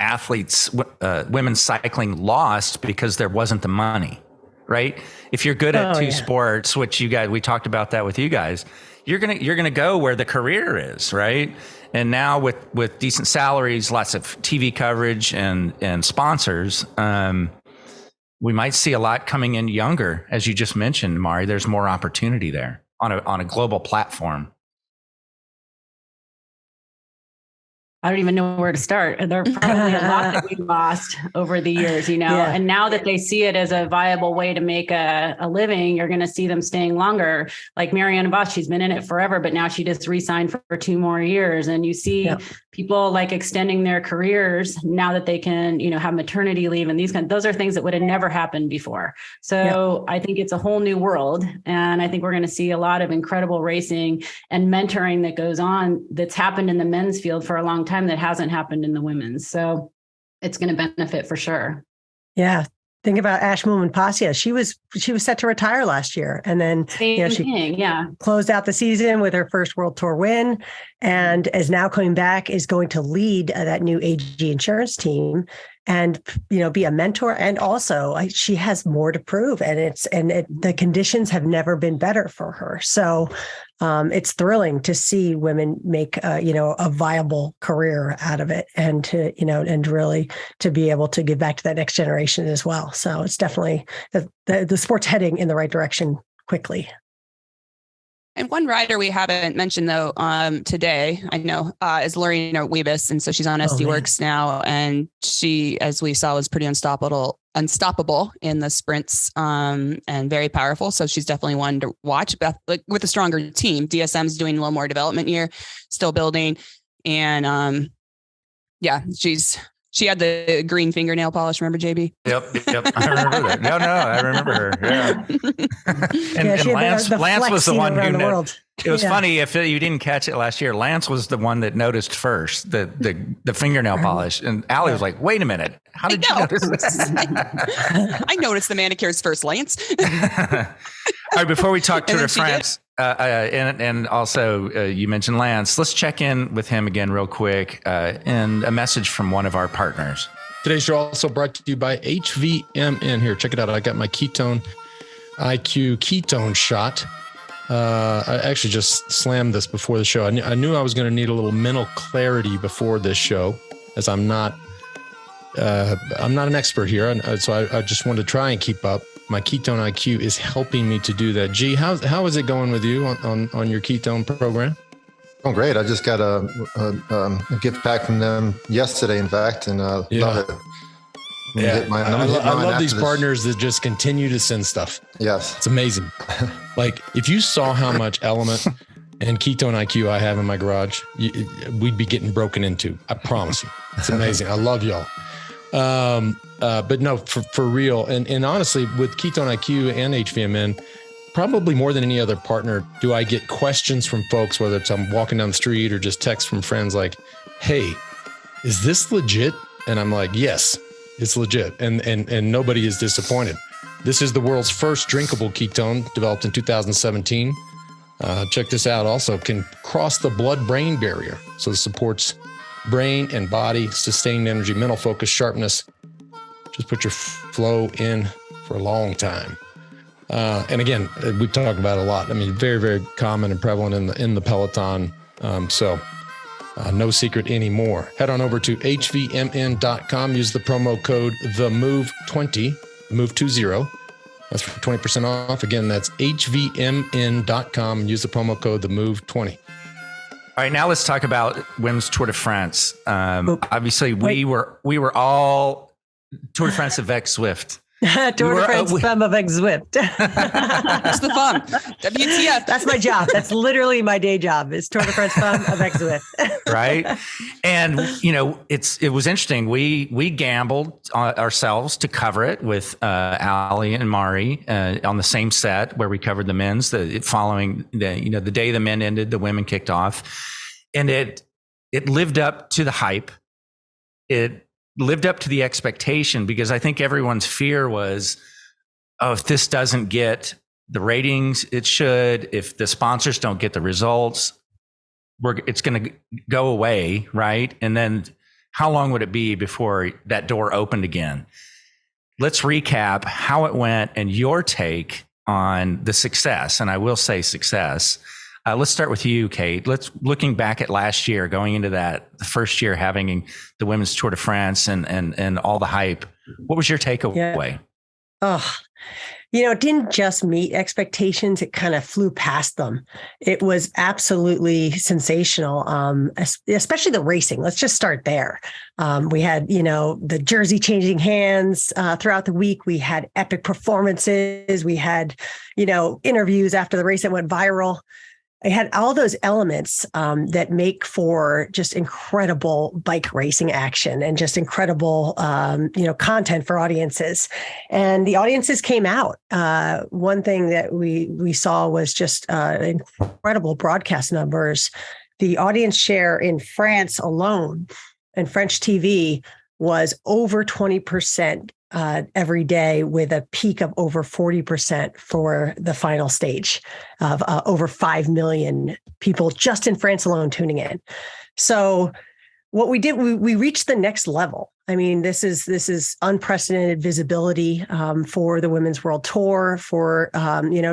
athletes, women cycling lost because there wasn't the money, right? If you're good at two sports, which we talked about that with you guys, you're gonna go where the career is, right? And now with decent salaries, lots of TV coverage and sponsors, we might see a lot coming in younger, as you just mentioned, Mari. There's more opportunity there on a global platform. I don't even know where to start. There are probably a lot that we lost over the years, and now that they see it as a viable way to make a living, you're going to see them staying longer. Like Marianne Vos, she's been in it forever, but now she just re-signed for 2 more years. And you see people like extending their careers now that they can, have maternity leave and those are things that would have never happened before. So I think it's a whole new world. And I think we're going to see a lot of incredible racing and mentoring that goes on that's happened in the men's field for a long time that hasn't happened in the women's. So it's going to benefit for sure. Yeah. Think about Ash Passia. She was set to retire last year. And then she closed out the season with her first World Tour win and is now coming back, is going to lead that new AG insurance team and, be a mentor. And also she has more to prove the conditions have never been better for her. So it's thrilling to see women make, a viable career out of it and to, and really to be able to give back to that next generation as well. So it's definitely the sport's heading in the right direction quickly. And one rider we haven't mentioned though today, I know, is Lorena Wiebes, and so she's on SD Works now, and she, as we saw, was pretty unstoppable in the sprints and very powerful. So she's definitely one to watch. Beth, like with a stronger team, DSM's doing a little more development here, still building, and she had the green fingernail polish. Remember, JB? Yep. I remember that. No, I remember her. Yeah. and Lance was the one who noticed. It was funny if you didn't catch it last year. Lance was the one that noticed first the fingernail polish, and Allie was like, "Wait a minute, how did you notice this?" I noticed the manicures first, Lance. All right, before we talk Tour de France. And also you mentioned Lance. Let's check in with him again real quick and a message from one of our partners. Today's show also brought to you by HVMN. Here, check it out. I got my Ketone IQ ketone shot. I actually just slammed this before the show. I knew I was going to need a little mental clarity before this show, as I'm not an expert here, so I just wanted to try and keep up. My Ketone IQ is helping me to do that. G, how is it going with you on your ketone program? Oh, great. I just got a gift pack from them yesterday, in fact, and love it. I love these partners that just continue to send stuff. Yes. It's amazing. Like if you saw how much Element and Ketone IQ I have in my garage, we'd be getting broken into. I promise you. It's amazing. I love y'all. But no, for real. And honestly, with Ketone IQ and HVMN, probably more than any other partner, do I get questions from folks, whether it's I'm walking down the street or just texts from friends like, "Hey, is this legit?" And I'm like, "Yes, it's legit." And nobody is disappointed. This is the world's first drinkable ketone, developed in 2017. Check this out. Also can cross the blood-brain barrier. So it supports brain and body, sustained energy, mental focus, sharpness. Just put your flow in for a long time. And again, we've talked about it a lot. I mean, very, very common and prevalent in the Peloton. So no secret anymore. Head on over to hvmn.com. Use the promo code THEMOVE20, MOVE20. That's for 20% off. Again, that's hvmn.com. Use the promo code THEMOVE20. All right, now let's talk about Women's Tour de France. Obviously, we were all Tour de France avec Zwift. Tour de France Femmes avec Zwift. That's the fun. WTF. That's my job. That's literally my day job is Tour de France Femmes avec Zwift. Right. And, it was interesting. We gambled ourselves to cover it with Allie and Mari on the same set where we covered the men's, following the day the men ended, the women kicked off. And it lived up to the hype. It lived up to the expectation? Because I think everyone's fear was, oh, if this doesn't get the ratings it should, if the sponsors don't get the results, it's going to go away, right? And then how long would it be before that door opened again? Let's recap how it went and your take on the success. And I will say success. Let's start with you, Kate. Looking back at last year, going into the first year having the Women's Tour de France and all the hype. What was your takeaway? Yeah. Oh, it didn't just meet expectations. It kind of flew past them. It was absolutely sensational, especially the racing. Let's just start there. We had, the jersey changing hands throughout the week. We had epic performances. We had, interviews after the race that went viral. I had all those elements that make for just incredible bike racing action and just incredible, content for audiences. And the audiences came out. One thing that we saw was just incredible broadcast numbers. The audience share in France alone and French TV was over 20% every day, with a peak of over 40% for the final stage of over 5 million people just in France alone tuning in. So what we did, we reached the next level. I mean, this is unprecedented visibility for the Women's World Tour, for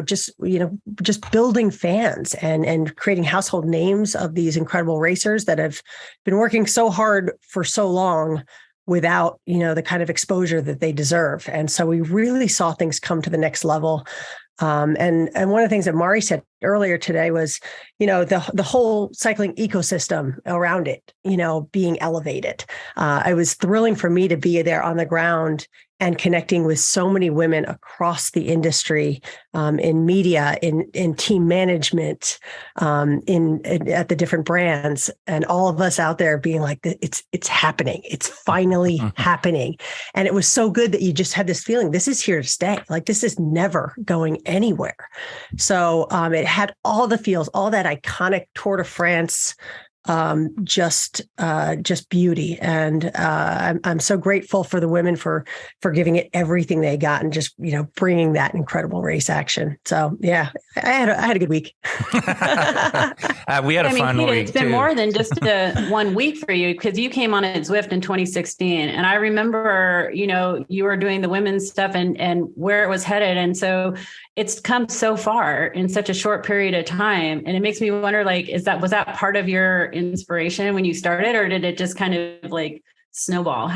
just building fans and creating household names of these incredible racers that have been working so hard for so long without, the kind of exposure that they deserve. And so we really saw things come to the next level. And one of the things that Mari said earlier today was, the whole cycling ecosystem around it, being elevated. It was thrilling for me to be there on the ground and connecting with so many women across the industry, in media, in team management, at the different brands, and all of us out there being like, it's happening. It's finally happening. And it was so good that you just had this feeling, this is here to stay. Like, this is never going anywhere. So it had all the feels, all that iconic Tour de France, just beauty. And I'm so grateful for the women for giving it everything they got and just, bringing that incredible race action. So yeah, I had a good week. We had a fun Kate, week. It's been more than just 1 week for you, because you came on at Zwift in 2016. And I remember, you were doing the women's stuff and where it was headed. And so it's come so far in such a short period of time. And it makes me wonder, like, was that part of your inspiration when you started, or did it just kind of like snowball?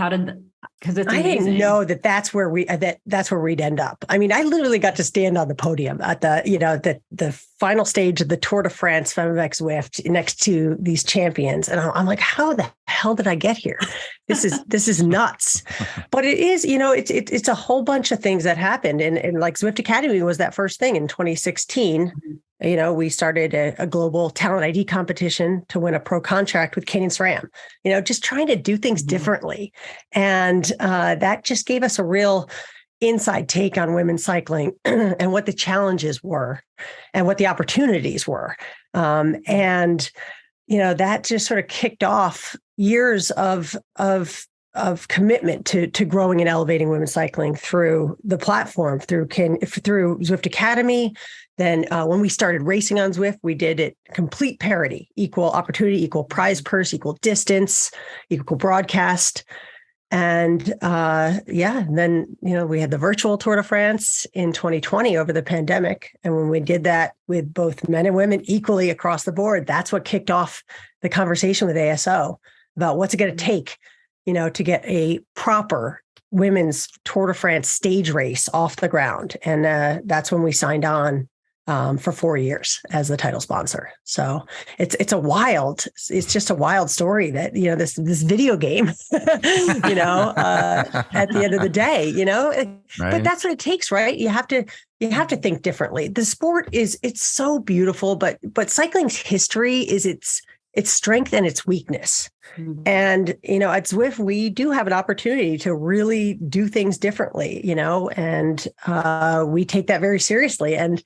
Because it's amazing. I didn't know that's where we'd end up. I mean, I literally got to stand on the podium at the final stage of the Tour de France Femmes avec Zwift next to these champions. And I'm like, how the hell did I get here? This is nuts. But it is, it's a whole bunch of things that happened. And like Zwift Academy was that first thing in 2016. We started a global talent ID competition to win a pro contract with Kane and SRAM, just trying to do things differently. And that just gave us a real inside take on women's cycling and what the challenges were and what the opportunities were. That just sort of kicked off years of commitment to growing and elevating women's cycling through the platform, through Zwift Academy. Then when we started racing on Zwift, we did it complete parity, equal opportunity, equal prize purse, equal distance, equal broadcast. And then, we had the virtual Tour de France in 2020 over the pandemic. And when we did that with both men and women equally across the board, that's what kicked off the conversation with ASO about what's it going to take, to get a proper women's Tour de France stage race off the ground. And that's when we signed on for 4 years as the title sponsor. So it's just a wild story that, this video game, at the end of the day, right. But that's what it takes, right? You have to think differently. The sport it's so beautiful, but cycling's history is its strength and its weakness. Mm-hmm. And, at Zwift, we do have an opportunity to really do things differently, and we take that very seriously. And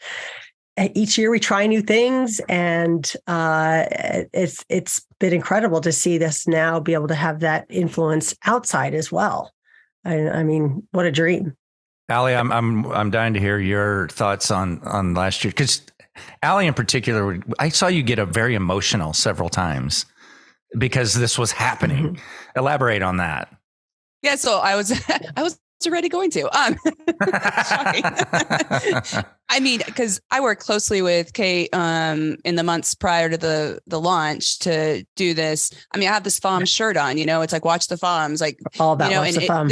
each year we try new things, and it's been incredible to see this now be able to have that influence outside as well. I mean, what a dream. Allie, I'm dying to hear your thoughts on last year, because Allie in particular, I saw you get very emotional several times because this was happening. Elaborate on that. Yeah, so I was already going to. Shocking. I mean, because I worked closely with Kate in the months prior to the launch to do this. I mean, I have this FOM shirt on, it's like watch the FOMs, like all about watch the FOM.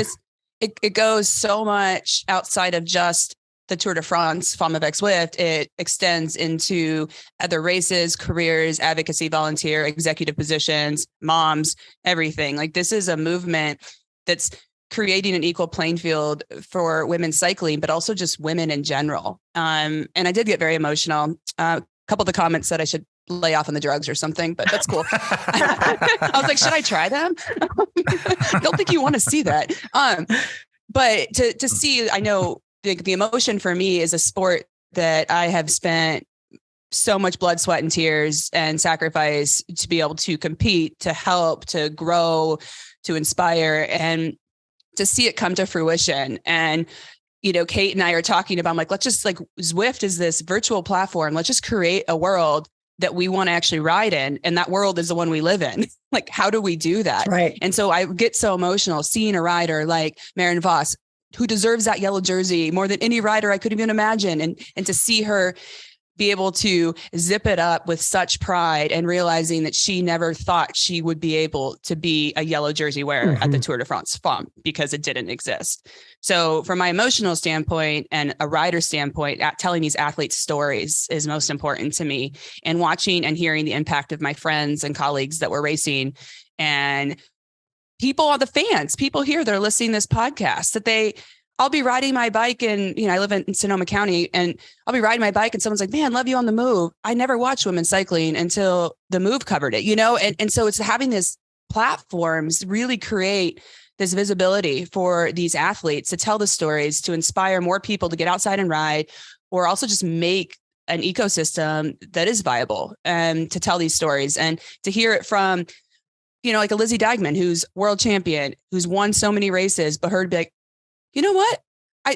It goes so much outside of just the Tour de France, Femmes avec Zwift. It extends into other races, careers, advocacy, volunteer, executive positions, moms, everything. Like this is a movement that's creating an equal playing field for women cycling, but also just women in general. And I did get very emotional. A couple of the comments said I should lay off on the drugs or something, but that's cool. I was like, should I try them? I don't think you want to see that. But to see, I know the emotion for me is a sport that I have spent so much blood, sweat, and tears and sacrifice to be able to compete, to help, to grow, to inspire, and to see it come to fruition. And Kate and I are talking about, I'm like, let's just Zwift is this virtual platform. Let's just create a world that we want to actually ride in. And that world is the one we live in. Like, how do we do that? Right. And so I get so emotional seeing a rider like Marion Vos, who deserves that yellow jersey more than any rider I could even imagine. And to see her be able to zip it up with such pride and realizing that she never thought she would be able to be a yellow jersey wearer at the Tour de France Femmes because it didn't exist. So from my emotional standpoint and a rider standpoint, telling these athletes' stories is most important to me, and watching and hearing the impact of my friends and colleagues that were racing, and people, the fans, people here that are listening to this podcast, that I'll be riding my bike and, I live in Sonoma County, and I'll be riding my bike and someone's like, man, love you on the Move. I never watched women's cycling until the Move covered it, and so it's having this platforms really create this visibility for these athletes to tell the stories, to inspire more people to get outside and ride, or also just make an ecosystem that is viable and to tell these stories and to hear it from, like a Lizzie Deigman, who's world champion, who's won so many races, but her to be like, you know what?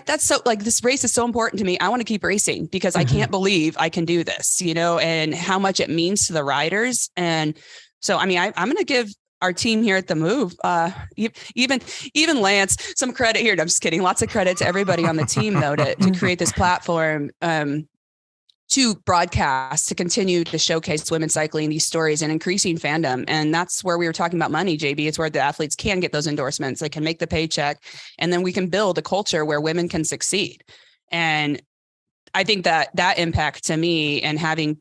That's so this race is so important to me. I want to keep racing because I can't believe I can do this, and how much it means to the riders. And so, I mean, I'm going to give our team here at the Move, even Lance, some credit here. No, I'm just kidding. Lots of credit to everybody on the team though, to create this platform, to broadcast, to continue to showcase women cycling, these stories, and increasing fandom. And that's where we were talking about money, JB. It's where the athletes can get those endorsements. They can make the paycheck, and then we can build a culture where women can succeed. And I think that impact to me, and having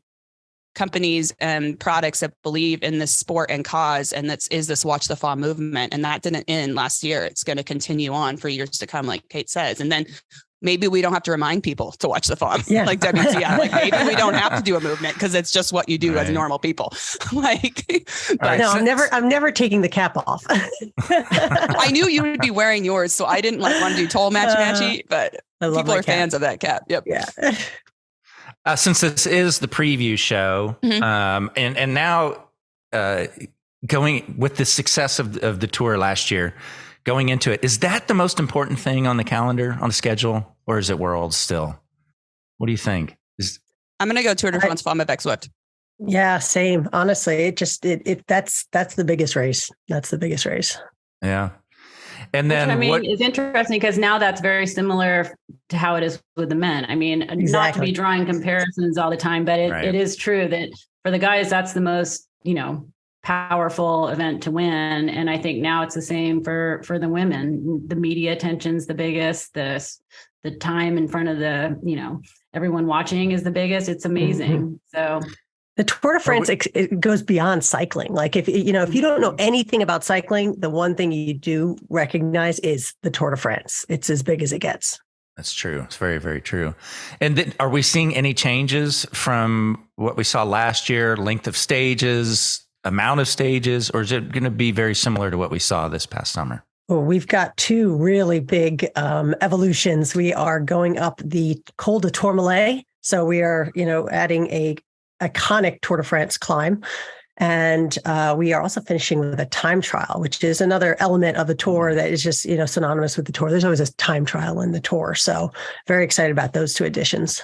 companies and products that believe in this sport and cause, and is this Watch the Fall movement. And that didn't end last year. It's going to continue on for years to come, like Kate says. And then maybe we don't have to remind people to watch the FOM, like WTF. Like maybe we don't have to do a movement because it's just what you do as normal people. But no, I'm never taking the cap off. I knew you would be wearing yours, so I didn't want to do toll matchy, but people are fans of that cap. Yep. Yeah. Since this is the preview show, and now going with the success of the tour last year, going into it, is that the most important thing on the calendar, on the schedule, or is it Worlds still? What do you think? I'm going to go Tour de France Femmes avec Zwift. Yeah, same. Honestly, that's the biggest race. That's the biggest race. Yeah. And then it's interesting because now that's very similar to how it is with the men. I mean, not to be drawing comparisons all the time, but it is true that for the guys, that's the most, powerful event to win. And I think now it's the same for the women. The media attention's the biggest, the time in front of everyone watching is the biggest. It's amazing. So the Tour de France, it goes beyond cycling. Like if you don't know anything about cycling, the one thing you do recognize is the Tour de France. It's as big as it gets. That's true. It's very, very true. And then, are we seeing any changes from what we saw last year? Length of stages, amount of stages, or is it going to be very similar to what we saw this past summer? Well, we've got two really big evolutions. We are going up the Col de Tourmalet. So we are, adding a iconic Tour de France climb. And we are also finishing with a time trial, which is another element of the tour that is just, synonymous with the tour. There's always a time trial in the tour. So very excited about those 2 additions.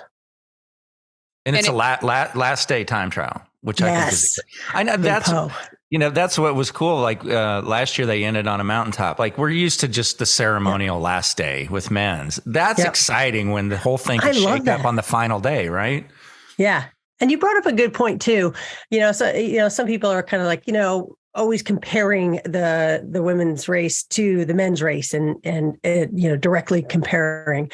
And it's a last day time trial, which I think is, I know that's what was cool. Like last year they ended on a mountaintop. Like we're used to just the ceremonial last day with men's. That's exciting when the whole thing can shake up on the final day, right? Yeah. And you brought up a good point too. Some people are kind of like, always comparing the women's race to the men's race and directly comparing.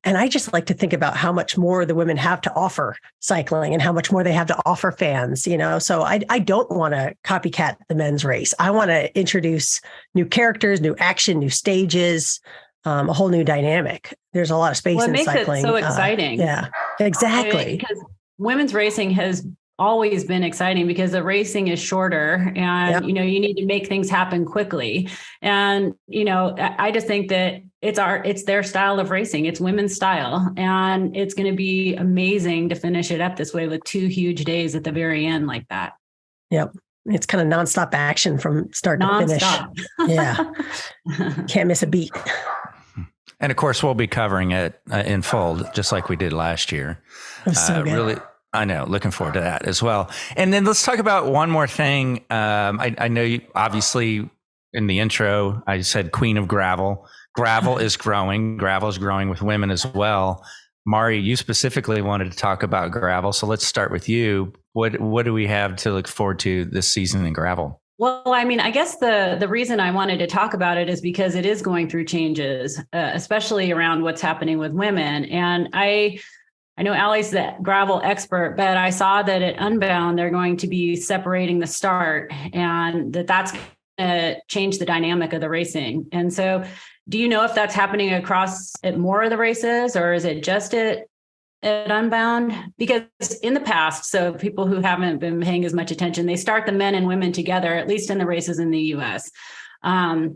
And I just like to think about how much more the women have to offer cycling and how much more they have to offer fans, So I don't want to copycat the men's race. I want to introduce new characters, new action, new stages, a whole new dynamic. There's a lot of space in cycling. It makes it so exciting. Yeah, exactly. Because women's racing has always been exciting because the racing is shorter and, you need to make things happen quickly. And, I just think that it's their style of racing. It's women's style. And it's going to be amazing to finish it up this way with 2 huge days at the very end like that. Yep. It's kind of nonstop action from start to finish. Yeah. Can't miss a beat. And of course, we'll be covering it in full, just like we did last year. So good. Really, I know. Looking forward to that as well. And then let's talk about one more thing. I know you obviously in the intro, I said Queen of Gravel. Gravel is growing. Gravel is growing with women as well. Mari, you specifically wanted to talk about gravel. So let's start with you. What do we have to look forward to this season in gravel? Well, I guess the reason I wanted to talk about it is because it is going through changes, especially around what's happening with women. And I know Allie's the gravel expert, but I saw that at Unbound, they're going to be separating the start and that's going to change the dynamic of the racing. And so do you know if that's happening across at more of the races or is it just at Unbound? Because in the past, so people who haven't been paying as much attention, they start the men and women together, at least in the races in the US. And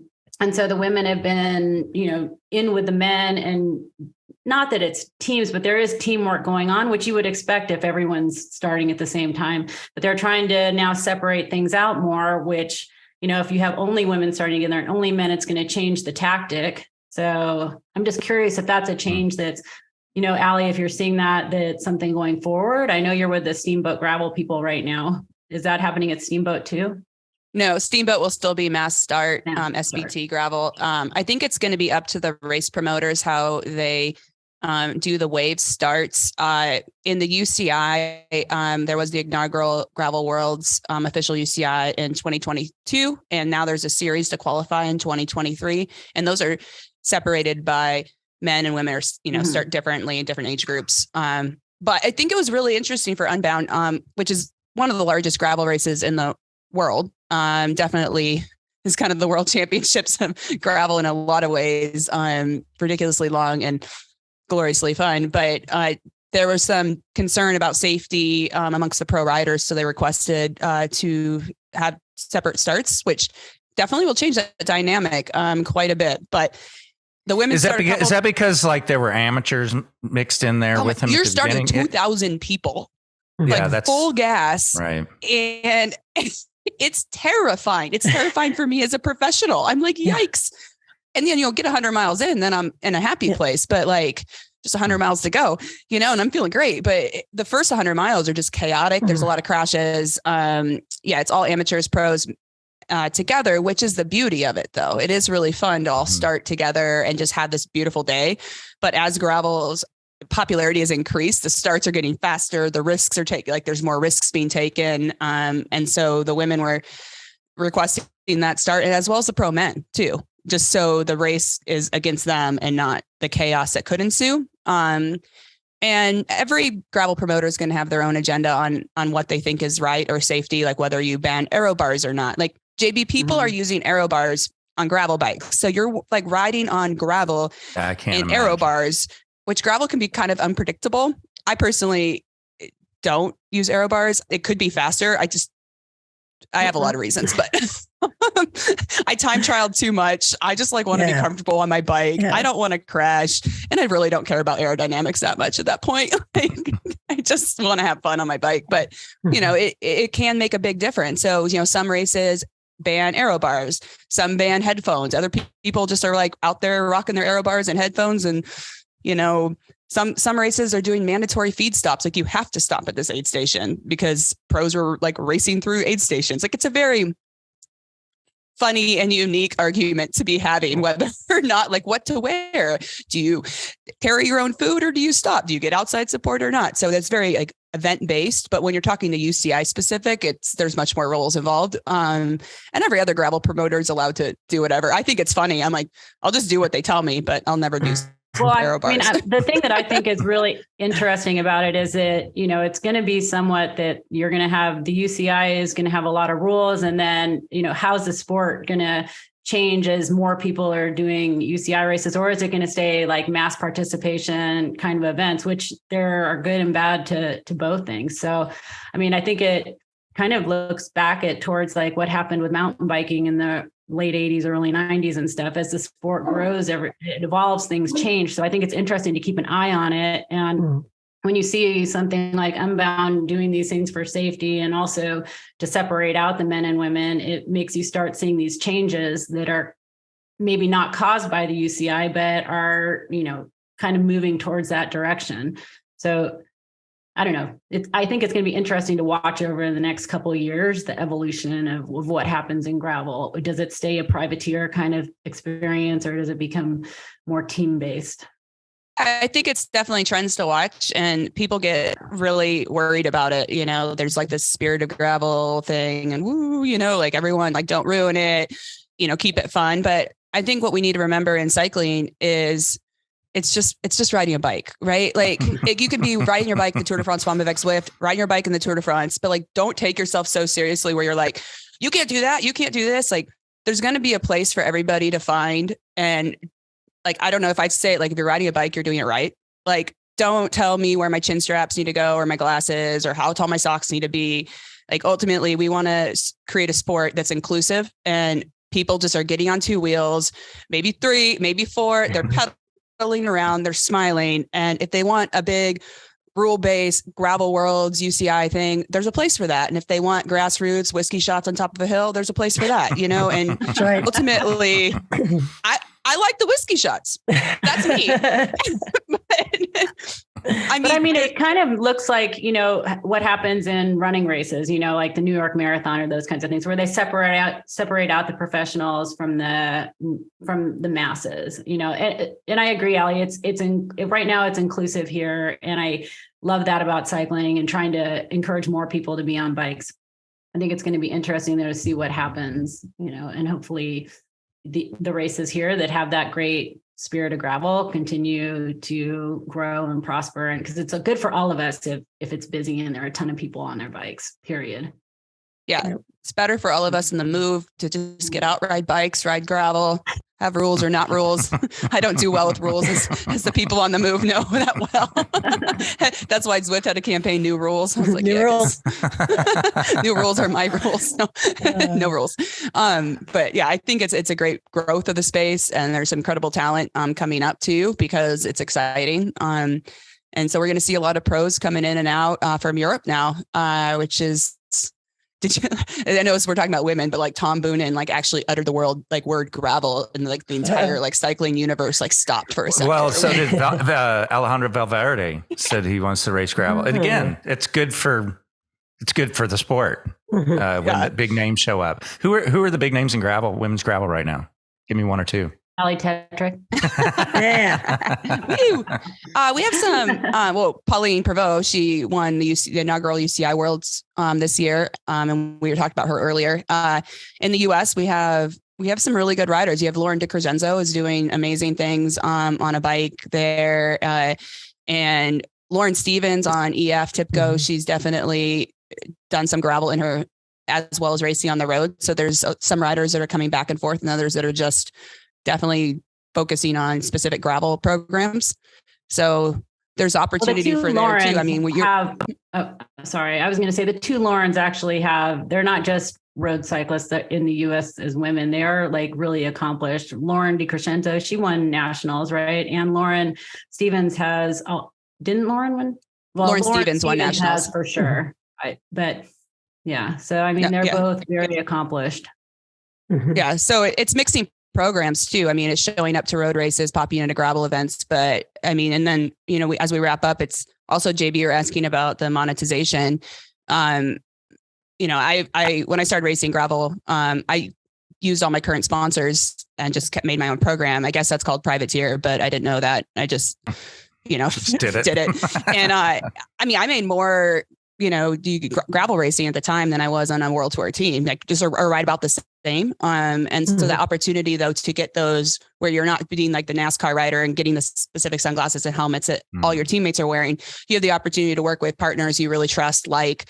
so the women have been, in with the men, and not that it's teams, but there is teamwork going on, which you would expect if everyone's starting at the same time. But they're trying to now separate things out more, which, if you have only women starting together and only men, it's going to change the tactic. So I'm just curious if that's a change that's, Allie, if you're seeing that's something going forward. I know you're with the Steamboat Gravel people right now. Is that happening at Steamboat too? No, Steamboat will still be mass start, SBT gravel. I think it's going to be up to the race promoters how they do the wave starts. In the UCI, there was the inaugural Gravel Worlds official UCI in 2022, and now there's a series to qualify in 2023, and those are separated by men and women are, start differently in different age groups. But I think it was really interesting for Unbound, which is one of the largest gravel races in the world. Definitely is kind of the world championships of gravel in a lot of ways, ridiculously long and gloriously fun. But there was some concern about safety amongst the pro riders. So they requested to have separate starts, which definitely will change that dynamic quite a bit. But the women is that because like there were amateurs mixed in there with them? You're starting 2,000 people, that's full gas, right? And it's terrifying. It's terrifying for me as a professional. I'm like, yikes! And then you'll get 100 miles in, then I'm in a happy place. But like just 100 miles to go, and I'm feeling great. But the first 100 miles are just chaotic. There's a lot of crashes. It's all amateurs, pros. Together, which is the beauty of it, though. It is really fun to all start together and just have this beautiful day. But as gravel's popularity has increased, the starts are getting faster. The risks are there's more risks being taken. And so the women were requesting that start, and as well as the pro men too, just so the race is against them and not the chaos that could ensue. And every gravel promoter is going to have their own agenda on what they think is right or safety, like whether you ban aero bars or not. Like JB, people are using aero bars on gravel bikes. So you're like riding on gravel in aero bars, which gravel can be kind of unpredictable. I personally don't use aero bars. It could be faster. I have a lot of reasons, but I time trialed too much. I just like want to be comfortable on my bike. I don't want to crash. And I really don't care about aerodynamics that much at that point. I just want to have fun on my bike, but you know, it can make a big difference. So, you know, some races ban aero bars, some ban headphones. Other people just are like out there rocking their aero bars and headphones. And, you know, some races are doing mandatory feed stops. Like you have to stop at this aid station because pros were like racing through aid stations. Like it's a very funny and unique argument to be having, whether or not like what to wear. Do you carry your own food or do you stop? Do you get outside support or not? So that's very like event based. But when you're talking to UCI specific, there's much more rules involved. And every other gravel promoter is allowed to do whatever. I think it's funny. I'm like, I'll just do what they tell me, but I'll never do. Well, I mean, the thing that I think is really interesting about it is that, you know, it's going to be somewhat that you're going to have the UCI is going to have a lot of rules. And then, you know, how's the sport going to change as more people are doing UCI races? Or is it going to stay like mass participation kind of events, which there are good and bad to both things. So, I mean, I think it kind of looks back towards like what happened with mountain biking in the late 80s, early 90s and stuff. As the sport grows, it evolves, things change. So I think it's interesting to keep an eye on it. And when you see something like Unbound doing these things for safety and also to separate out the men and women, it makes you start seeing these changes that are maybe not caused by the UCI, but are, you know, kind of moving towards that direction. So I don't know. I think it's going to be interesting to watch over the next couple of years, the evolution of what happens in gravel. Does it stay a privateer kind of experience or does it become more team-based? I think it's definitely trends to watch and people get really worried about it. You know, there's like this spirit of gravel thing and woo, you know, like everyone like don't ruin it, you know, keep it fun. But I think what we need to remember in cycling is it's just riding a bike, right? Like you could be riding your bike, the Tour de France Femmes, avec, Zwift, riding your bike in the Tour de France, but like, don't take yourself so seriously where you're like, you can't do that. You can't do this. Like there's going to be a place for everybody to find. And like, I don't know if I'd say it, like, if you're riding a bike, you're doing it right. Like, don't tell me where my chin straps need to go or my glasses or how tall my socks need to be. Like ultimately we want to create a sport that's inclusive and people just are getting on two wheels, maybe three, maybe four. They're pedaling around, they're smiling. And if they want a big rule-based gravel worlds UCI thing, there's a place for that. And if they want grassroots whiskey shots on top of a hill, there's a place for that, you know, and ultimately I like the whiskey shots. That's me. I mean, it kind of looks like, you know, what happens in running races, you know, like the New York Marathon or those kinds of things where they separate out the professionals from the masses, you know, and I agree, Allie, right now it's inclusive here. And I love that about cycling and trying to encourage more people to be on bikes. I think it's going to be interesting there to see what happens, you know, and hopefully the races here that have that great spirit of gravel continue to grow and prosper. And because it's good for all of us if it's busy and there are a ton of people on their bikes, period. Yeah. It's better for all of us in the move to just get out, ride bikes, ride gravel, have rules or not rules. I don't do well with rules as the people on the move know that well. That's why Zwift had a campaign, New Rules. I was like, new rules. New rules are my rules. No rules. But yeah, I think it's a great growth of the space and there's some incredible talent coming up too, because it's exciting. And so we're going to see a lot of pros coming in and out from Europe now, which is, I know we're talking about women, but like Tom Boonen like actually uttered the word gravel and like the entire like cycling universe like stopped for a second. Well, so did Alejandro Valverde said he wants to race gravel. And again, it's good for the sport when the big names show up. Who are the big names in gravel, women's gravel right now? Give me one or two. Ali Tetrick. Yeah. We have some, Pauline Prevost, she won the inaugural UCI Worlds this year. And we were talking about her earlier. In the US, we have some really good riders. You have Lauren DiCrescenzo is doing amazing things on a bike there. And Lauren Stevens on EF Tipco, she's definitely done some gravel in her as well as racing on the road. So there's some riders that are coming back and forth and others that are just definitely focusing on specific gravel programs. So there's opportunity for there too. I mean, sorry, I was going to say the two Laurens actually they're not just road cyclists that in the US as women. They are like really accomplished. Lauren DeCrescento, she won nationals, right? And Lauren Stevens didn't Lauren win? Well, Lauren Stevens won nationals for sure. But yeah, so I mean, they're both very accomplished. Yeah. So it's mixing programs too. I mean, it's showing up to road races, popping into gravel events, but I mean, and then, as we wrap up, it's also JB, you're asking about the monetization. I when I started racing gravel, I used all my current sponsors and just made my own program. I guess that's called privateer, but I didn't know that. I just, just did it. And I made more, gravel racing at the time than I was on a world tour team, like just are right about the same. And so the opportunity though, to get those where you're not being like the NASCAR rider and getting the specific sunglasses and helmets that all your teammates are wearing, you have the opportunity to work with partners you really trust, like,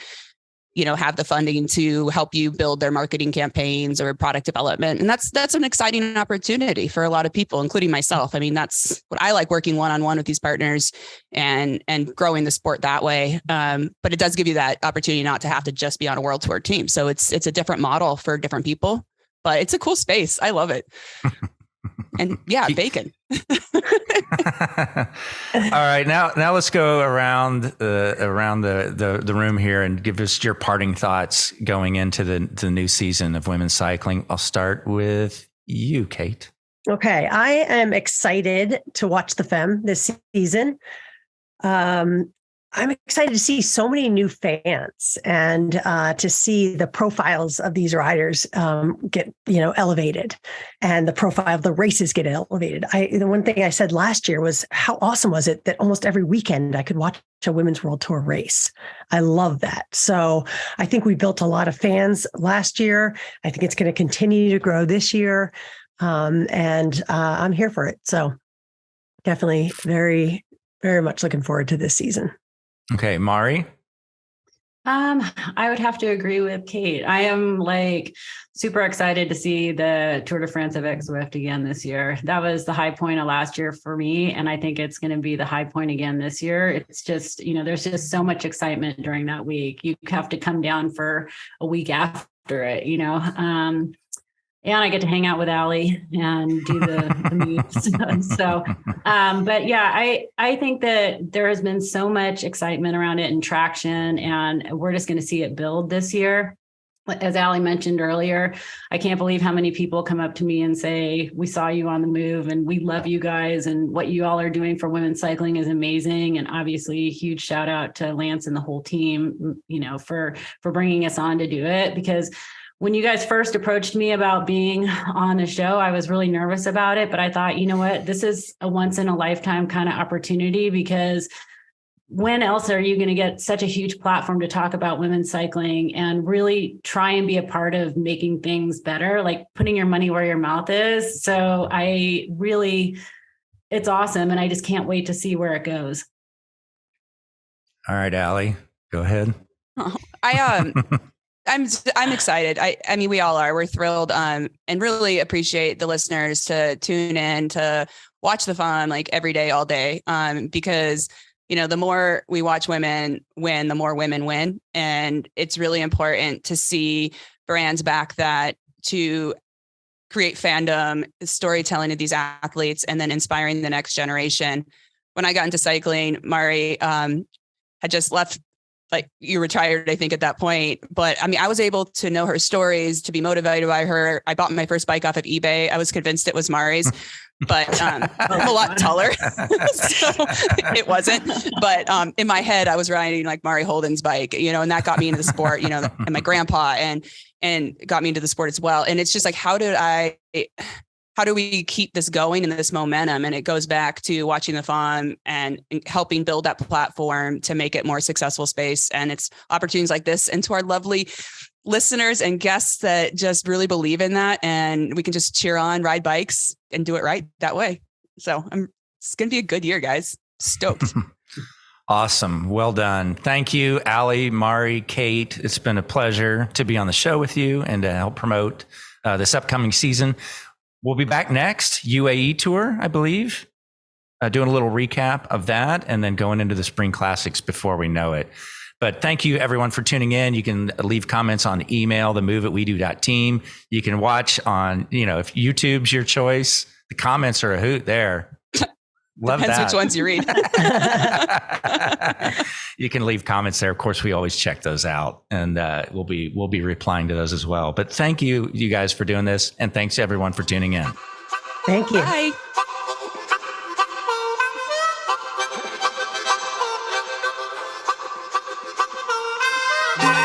have the funding to help you build their marketing campaigns or product development. And that's an exciting opportunity for a lot of people, including myself. I mean, that's what I like, working one-on-one with these partners and growing the sport that way. But it does give you that opportunity not to have to just be on a world tour team. So it's a different model for different people, but it's a cool space. I love it. And yeah, bacon. All right, now let's go around the room here and give us your parting thoughts going into the new season of women's cycling. I'll start with you, Kate. Okay, I am excited to watch the Femme this season. I'm excited to see so many new fans and to see the profiles of these riders get, elevated, and the profile of the races get elevated. The one thing I said last year was, how awesome was it that almost every weekend I could watch a women's world tour race? I love that. So I think we built a lot of fans last year. I think it's going to continue to grow this year. And I'm here for it. So definitely very, very much looking forward to this season. Okay, Mari. I would have to agree with Kate. I am super excited to see the Tour de France avec Zwift again this year. That was the high point of last year for me, and I think it's going to be the high point again this year. It's just, there's just so much excitement during that week. You have to come down for a week after it, and I get to hang out with Allie and do the moves. So, but yeah, I think that there has been so much excitement around it and traction, and we're just going to see it build this year. As Allie mentioned earlier, I can't believe how many people come up to me and say, we saw you on the move and we love you guys, and what you all are doing for women's cycling is amazing. And obviously huge shout out to Lance and the whole team, for bringing us on to do it, because when you guys first approached me about being on the show, I was really nervous about it, but I thought, you know what, this is a once in a lifetime kind of opportunity, because when else are you going to get such a huge platform to talk about women's cycling and really try and be a part of making things better, like putting your money where your mouth is. So it's awesome. And I just can't wait to see where it goes. All right, Allie, go ahead. I'm excited. I mean, we all are. We're thrilled and really appreciate the listeners to tune in to watch the Femme every day, all day, because, the more we watch women win, the more women win. And it's really important to see brands back that to create fandom, storytelling of these athletes, and then inspiring the next generation. When I got into cycling, Mari had just left. You retired, I think, at that point. But I mean, I was able to know her stories, to be motivated by her. I bought my first bike off of eBay. I was convinced it was Mari's, but I'm a lot taller, so it wasn't. But in my head, I was riding Mari Holden's bike, and that got me into the sport, and my grandpa and got me into the sport as well. And it's just how do we keep this going and this momentum? And it goes back to watching the Femme and helping build that platform to make it more successful space. And it's opportunities like this, and to our lovely listeners and guests that just really believe in that. And we can just cheer on, ride bikes, and do it right that way. So it's going to be a good year, guys. Stoked. Awesome. Well done. Thank you, Allie, Mari, Kate. It's been a pleasure to be on the show with you and to help promote this upcoming season. We'll be back next, UAE Tour, I believe. doing a little recap of that and then going into the spring classics before we know it. But thank you everyone for tuning in. You can leave comments on email, themove@wedo.team. You can watch on, if YouTube's your choice, the comments are a hoot there. Love Depends that. which ones you read. You can leave comments there. Of course, we always check those out, and we'll be replying to those as well. But thank you guys for doing this, and thanks everyone for tuning in. Thank you. Bye. Bye.